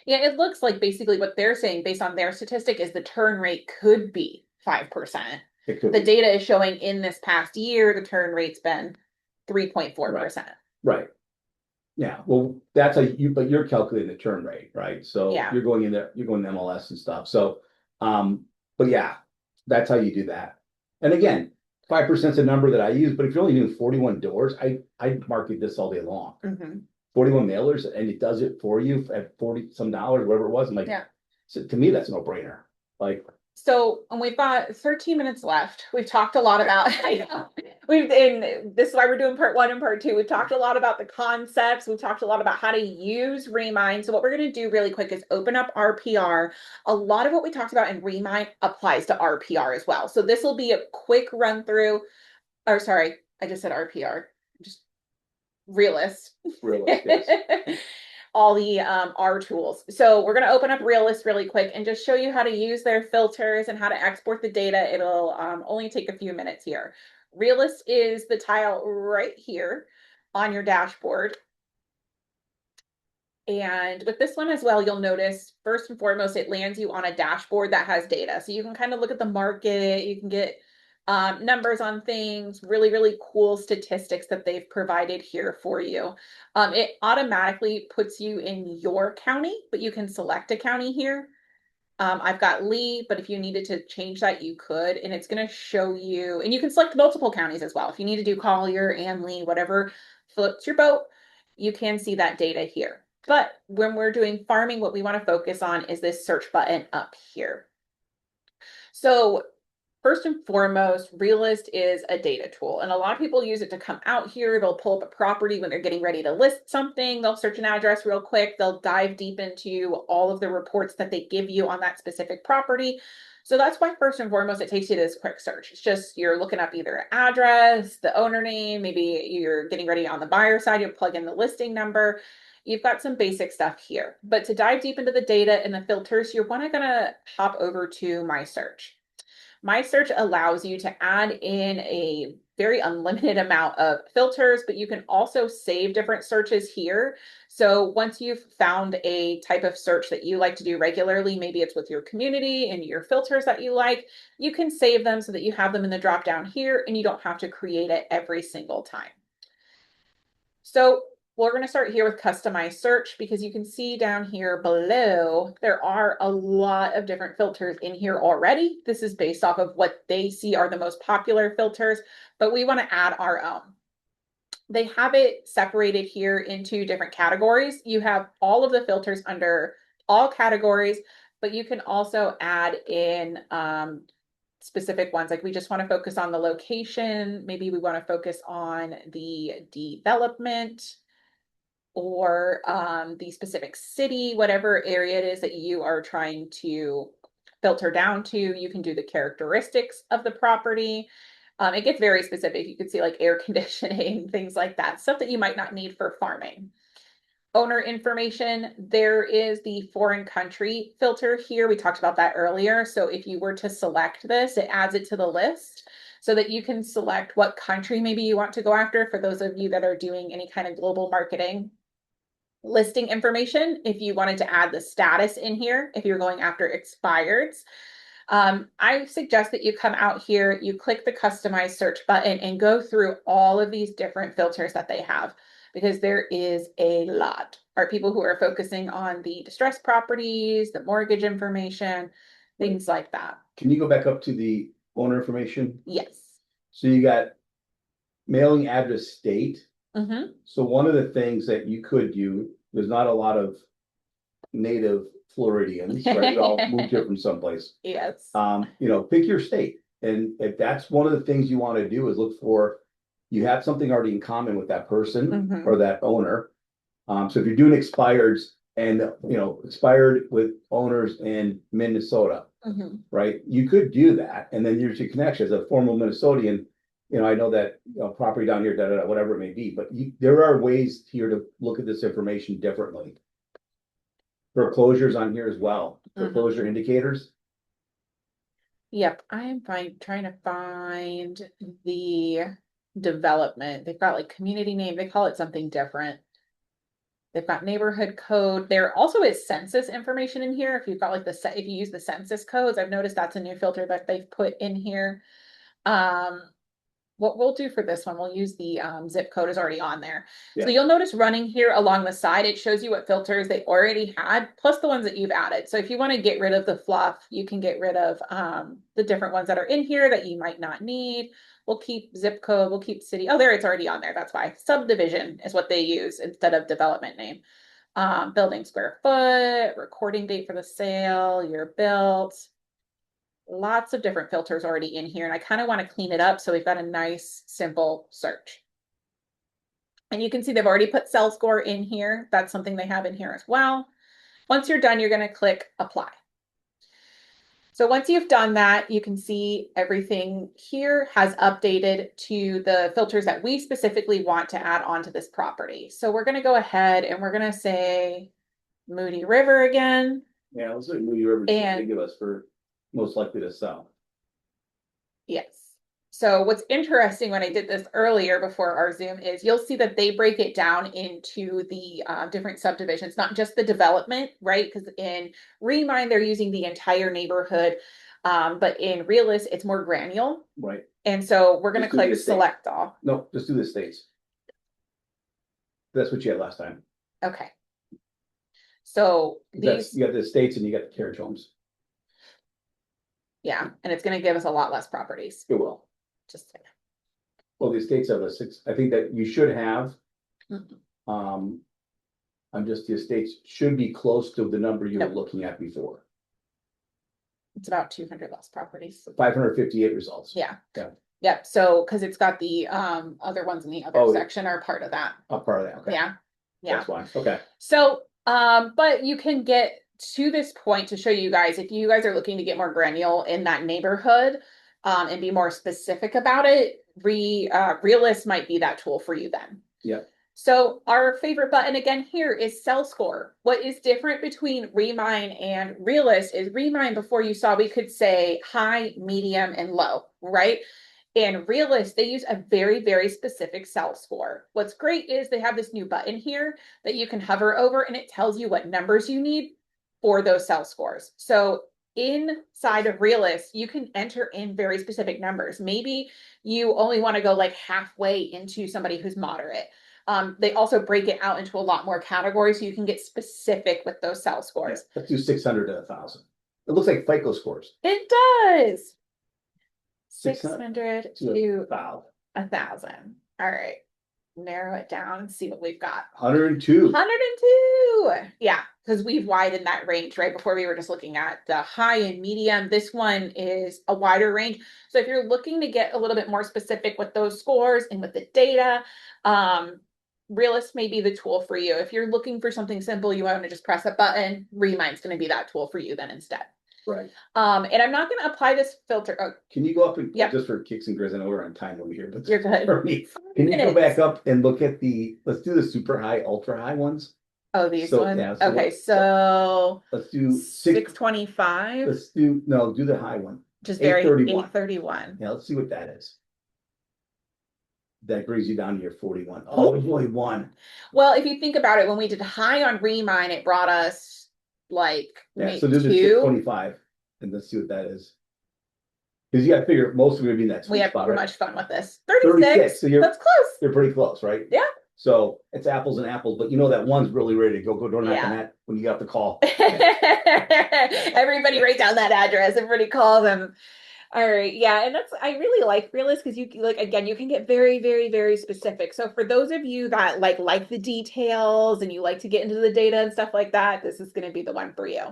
yeah, it looks like basically what they're saying based on their statistic is the turn rate could be 5%. it could The be. data is showing in this past year, the turn rate's been 3.4%. Right. Yeah, well, that's a you, but you're calculating the turn rate, right? So Yeah. you're going in there, you're going to MLS and stuff. So, but yeah, that's how you do that. And again, 5% is a number that I use, but if you're only doing 41 doors, I market this all day long. Mm-hmm. 41 mailers, and it does it for you at 40 some dollars, whatever it was. I'm like, Yeah. so to me, that's a no brainer. Like, So, and we've got 13 minutes left. We've talked a lot about, I know, and this is why we're doing part one and part two. We've talked a lot about the concepts. We've talked a lot about how to use Remine. So what we're going to do really quick is open up RPR. A lot of what we talked about in Remine applies to RPR as well. So this will be a quick run through, or sorry, I just said RPR, just realist. realist, yes. All the R tools. So we're going to open up Realist really quick and just show you how to use their filters and how to export the data. It'll only take a few minutes here. Realist is the tile right here on your dashboard. And with this one as well, you'll notice first and foremost, it lands you on a dashboard that has data. So you can kind of look at the market, you can get numbers on things, really, really cool statistics that they've provided here for you. It automatically puts you in your county, but you can select a county here. I've got Lee, but if you needed to change that, you could, and it's going to show you, and you can select multiple counties as well. If you need to do Collier and Lee, whatever floats your boat, you can see that data here. But when we're doing farming, what we want to focus on is this search button up here. So first and foremost, Realist is a data tool, and a lot of people use it to come out here. They'll pull up a property when they're getting ready to list something. They'll search an address real quick. They'll dive deep into all of the reports that they give you on that specific property. So that's why first and foremost, it takes you to this quick search. It's just you're looking up either address, the owner name, maybe you're getting ready on the buyer side, you plug in the listing number. You've got some basic stuff here. But to dive deep into the data and the filters, you're gonna hop over to My Search. My Search allows you to add in a very unlimited amount of filters, but you can also save different searches here. So once you've found a type of search that you like to do regularly, maybe it's with your community and your filters that you like, you can save them so that you have them in the drop down here and you don't have to create it every single time. So we're going to start here with customized search because you can see down here below, there are a lot of different filters in here already. This is based off of what they see are the most popular filters, but we want to add our own. They have it separated here into different categories. You have all of the filters under all categories, but you can also add in specific ones. Like we just want to focus on the location. Maybe we want to focus on the development or the specific city, whatever area it is that you are trying to filter down to. You can do the characteristics of the property. It gets very specific. You can see like air conditioning, things like that, stuff that you might not need for farming. Owner information, there is the foreign country filter here. We talked about that earlier. So if you were to select this, it adds it to the list so that you can select what country maybe you want to go after for those of you that are doing any kind of global marketing. Listing information, if you wanted to add the status in here, if you're going after expireds. I suggest that you come out here, you click the customize search button and go through all of these different filters that they have because there is a lot. Are people who are focusing on the distressed properties, the mortgage information, things like that. Can you go back up to the owner information? Yes. So you got mailing address state. Mm-hmm. So one of the things that you could do, there's not a lot of native Floridians, right? We all moved here from someplace. Yes. Pick your state. And if that's one of the things you want to do is look for, you have something already in common with that person or that owner. So if you're doing expireds and, expired with owners in Minnesota, Mhm. right? You could do that, and then there's your connection as a former Minnesotan. I know that property down here, whatever it may be, but there are ways here to look at this information differently. Foreclosures on here as well, foreclosure indicators. Yep, I am trying to find the development. They've got like community name, they call it something different. They've got neighborhood code. There also is census information in here. If you've got like if you use the census codes, I've noticed that's a new filter that they've put in here. Um, what we'll do for this one, we'll use the zip code is already on there. Yeah. So you'll notice running here along the side, it shows you what filters they already had, plus the ones that you've added. So if you want to get rid of the fluff, you can get rid of the different ones that are in here that you might not need. We'll keep zip code, we'll keep city. Oh, there, it's already on there. That's why. Subdivision is what they use instead of development name. Building square foot, recording date for the sale, year built. Lots of different filters already in here, and I kind of want to clean it up so we've got a nice, simple search. And you can see they've already put cell score in here. That's something they have in here as well. Once you're done, you're going to click apply. So once you've done that, you can see everything here has updated to the filters that we specifically want to add onto this property. So we're going to go ahead and we're going to say Moody River again. Yeah, let's look at Moody River. They give us for most likely to sell. Yes. So what's interesting when I did this earlier before our Zoom is you'll see that they break it down into the different subdivisions, not just the development, right? Because in Remine, they're using the entire neighborhood. But in Realist, it's more granular. Right. And so we're going to click select all. No, just do the states. That's what you had last time. Okay. So these, you got the states and you got the carriage homes. Yeah, and it's going to give us a lot less properties. It will. Just saying. Well, the estates are the six. I think that you should have. The estates should be close to the number you were looking at before. It's about 200 less properties. 558 results. Yeah. Yeah. Yep. So, because it's got the other ones in the other section are part of that. A part of that. Okay. Yeah. Yeah. That's why. Okay. So, but you can get to this point to show you guys, if you guys are looking to get more granular in that neighborhood, and be more specific about it, Realist might be that tool for you then. Yeah. So our favorite button again here is cell score. What is different between Remine and Realist is Remine before you saw we could say high, medium, and low, right? In Realist, they use a very, very specific cell score. What's great is they have this new button here that you can hover over and it tells you what numbers you need for those cell scores. So inside of Realist, you can enter in very specific numbers. Maybe you only want to go like halfway into somebody who's moderate. They also break it out into a lot more categories so you can get specific with those cell scores. Yeah, let's do 600 to 1,000. It looks like FICO scores. It does. 600 to 1,000. All right. Narrow it down and see what we've got. 102. 102. Yeah, because we've widened that range, right? Before we were just looking at the high and medium. This one is a wider range. So if you're looking to get a little bit more specific with those scores and with the data, Realist may be the tool for you. If you're looking for something simple, you want to just press a button, Remine's going to be that tool for you then instead. Right. And I'm not going to apply this filter. Oh, can you go up and just for kicks and grins? I know we're on time over here, but you're good. For me, can you go back up and look at let's do the super high, ultra high ones. Oh, these ones. Yeah, okay, so let's do 625. Let's do the high one. Just very 831. Yeah, let's see what that is. That brings you down to your 41. Oh, boy, one. Well, if you think about it, when we did high on Remine, it brought us like so do the 625 and let's see what that is. Because you got to figure most of it would be in that. We have much fun with this. 36. So that's close. You're pretty close, right? Yeah. So it's apples and apples, but that one's really ready to go. Don't knock on that when you got the call. Everybody write down that address. Everybody call them. All right. Yeah. And I really like Realist because you can get very, very, very specific. So for those of you that like the details and you like to get into the data and stuff like that, this is going to be the one for you.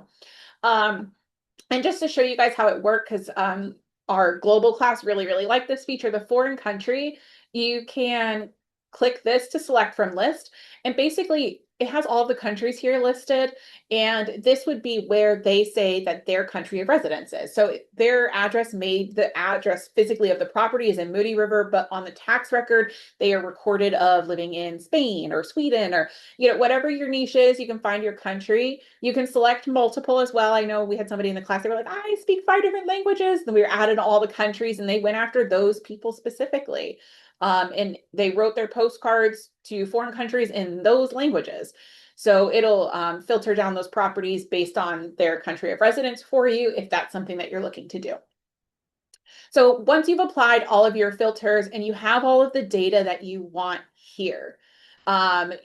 And just to show you guys how it worked, because our global class really, really liked this feature, the foreign country, you can click this to select from list. And basically, it has all the countries here listed. And this would be where they say that their country of residence is. So their address the address physically of the property is in Moody River, but on the tax record, they are recorded of living in Spain or Sweden or, whatever your niche is, you can find your country. You can select multiple as well. I know we had somebody in the class, they were like, I speak 5 different languages. Then we were added all the countries and they went after those people specifically. And they wrote their postcards to foreign countries in those languages. So it'll filter down those properties based on their country of residence for you, if that's something that you're looking to do. So once you've applied all of your filters and you have all of the data that you want here,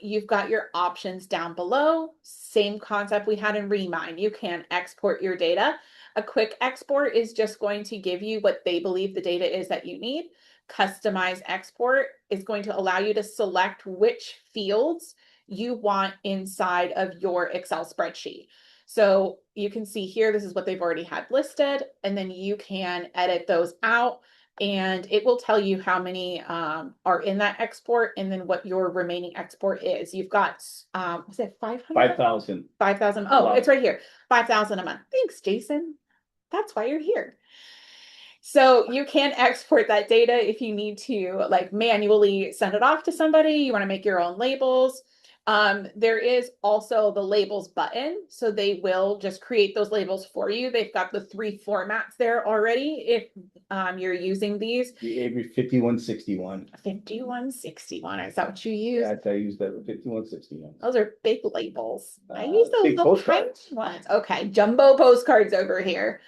you've got your options down below. Same concept we had in Remine. You can export your data. A quick export is just going to give you what they believe the data is that you need. Customize export is going to allow you to select which fields you want inside of your Excel spreadsheet. So you can see here, this is what they've already had listed, and then you can edit those out and it will tell you how many are in that export and then what your remaining export is. You've got, was it 500? 5,000. 5,000. Oh, it's right here. 5,000 a month. Thanks, Jason. That's why you're here. So you can export that data if you need to like manually send it off to somebody. You want to make your own labels. There is also the labels button. So they will just create those labels for you. They've got the 3 formats there already. If you're using these. The Avery 5161. 5161. Is that what you use? Yeah, I use that 5161. Those are big labels. I use those big little postcards. tiny ones. Okay, jumbo postcards over here.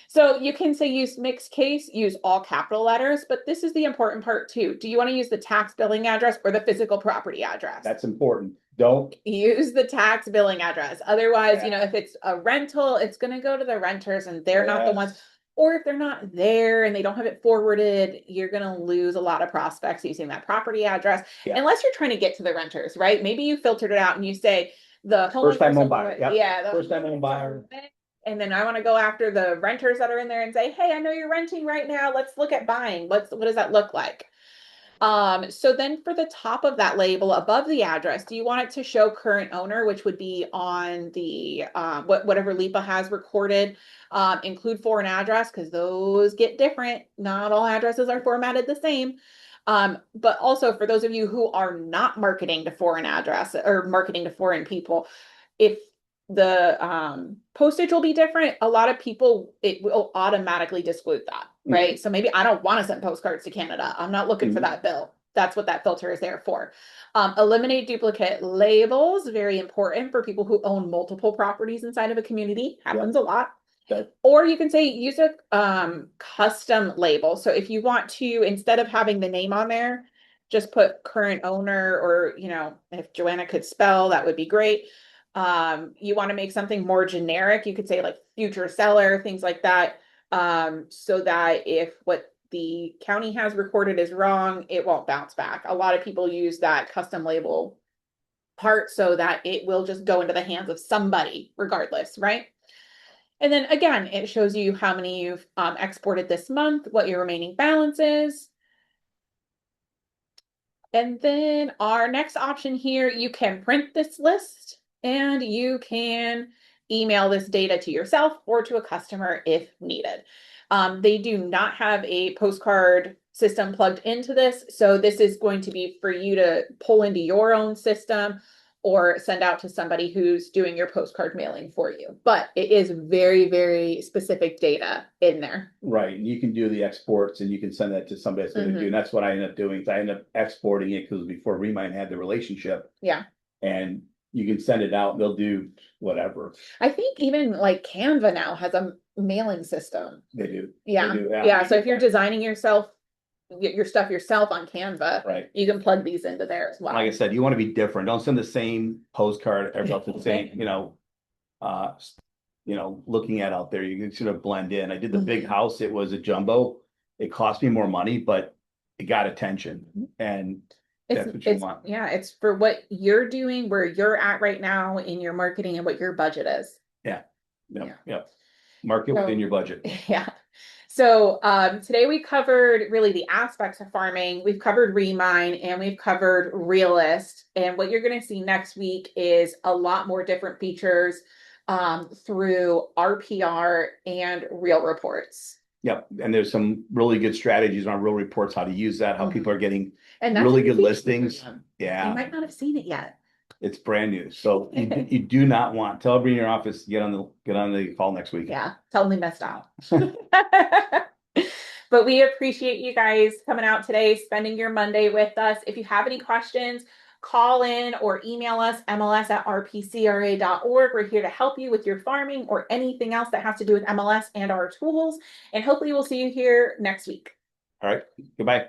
So you can say use mixed case, use all capital letters, but this is the important part too. Do you want to use the tax billing address or the physical property address? That's important. Don't use the tax billing address. Otherwise, if it's a rental, it's going to go to the renters and they're not the ones. Or if they're not there and they don't have it forwarded, you're going to lose a lot of prospects using that property address. Unless you're trying to get to the renters, right? Maybe you filtered it out and you say the first time home buyer. Yep. Yeah. The first time home buyer. And then I want to go after the renters that are in there and say, hey, I know you're renting right now. Let's look at buying. What does that look like? So then for the top of that label above the address, do you want it to show current owner, which would be on the whatever LIPA has recorded, include foreign address, because those get different. Not all addresses are formatted the same. But also for those of you who are not marketing to foreign address or marketing to foreign people, if the postage will be different, a lot of people, it will automatically disclose that, right? So maybe I don't want to send postcards to Canada. I'm not looking for that bill. That's what that filter is there for. Eliminate duplicate labels, very important for people who own multiple properties inside of a community. Happens a lot. Or you can say use a custom label. So if you want to, instead of having the name on there, just put current owner, or if Joanna could spell, that would be great. You want to make something more generic, you could say like future seller, things like that, so that if what the county has recorded is wrong, it won't bounce back. A lot of people use that custom label part so that it will just go into the hands of somebody regardless, right? And then again, it shows you how many you've exported this month, what your remaining balance is. And then our next option here, you can print this list and you can email this data to yourself or to a customer if needed. They do not have a postcard system plugged into this. So this is going to be for you to pull into your own system or send out to somebody who's doing your postcard mailing for you. But it is very, very specific data in there. Right. And you can do the exports and you can send that to somebody that's going to do. And that's what I ended up doing. I ended up exporting it because before Remine had the relationship. Yeah. And you can send it out. They'll do whatever. I think even like Canva now has a mailing system. They do. Yeah. They do. Yeah. So if you're designing your stuff yourself on Canva, right, you can plug these into there as well. Like I said, you want to be different. Don't send the same postcard everybody the same, looking at out there. You can sort of blend in. I did the big house. It was a jumbo. It cost me more money, but it got attention, and that's what you want. Yeah, it's for what you're doing, where you're at right now in your marketing, and what your budget is. Yeah. Market within your budget. Yeah. So today we covered really the aspects of farming. We've covered Remine and we've covered Realist. And what you're going to see next week is a lot more different features through RPR and Real Reports. Yep. And there's some really good strategies on real reports, how to use that, how Mhm. people are getting And that's really a good feature listings. for them. You Yeah. might not have seen it yet. It's brand new. So you do not want, tell everybody in your office, get on the call next week. Yeah, tell me messed up. But we appreciate you guys coming out today, spending your Monday with us. If you have any questions, call in or email us, mls@rpcra.org. We're here to help you with your farming or anything else that has to do with MLS and our tools. And hopefully we'll see you here next week. All right. Goodbye.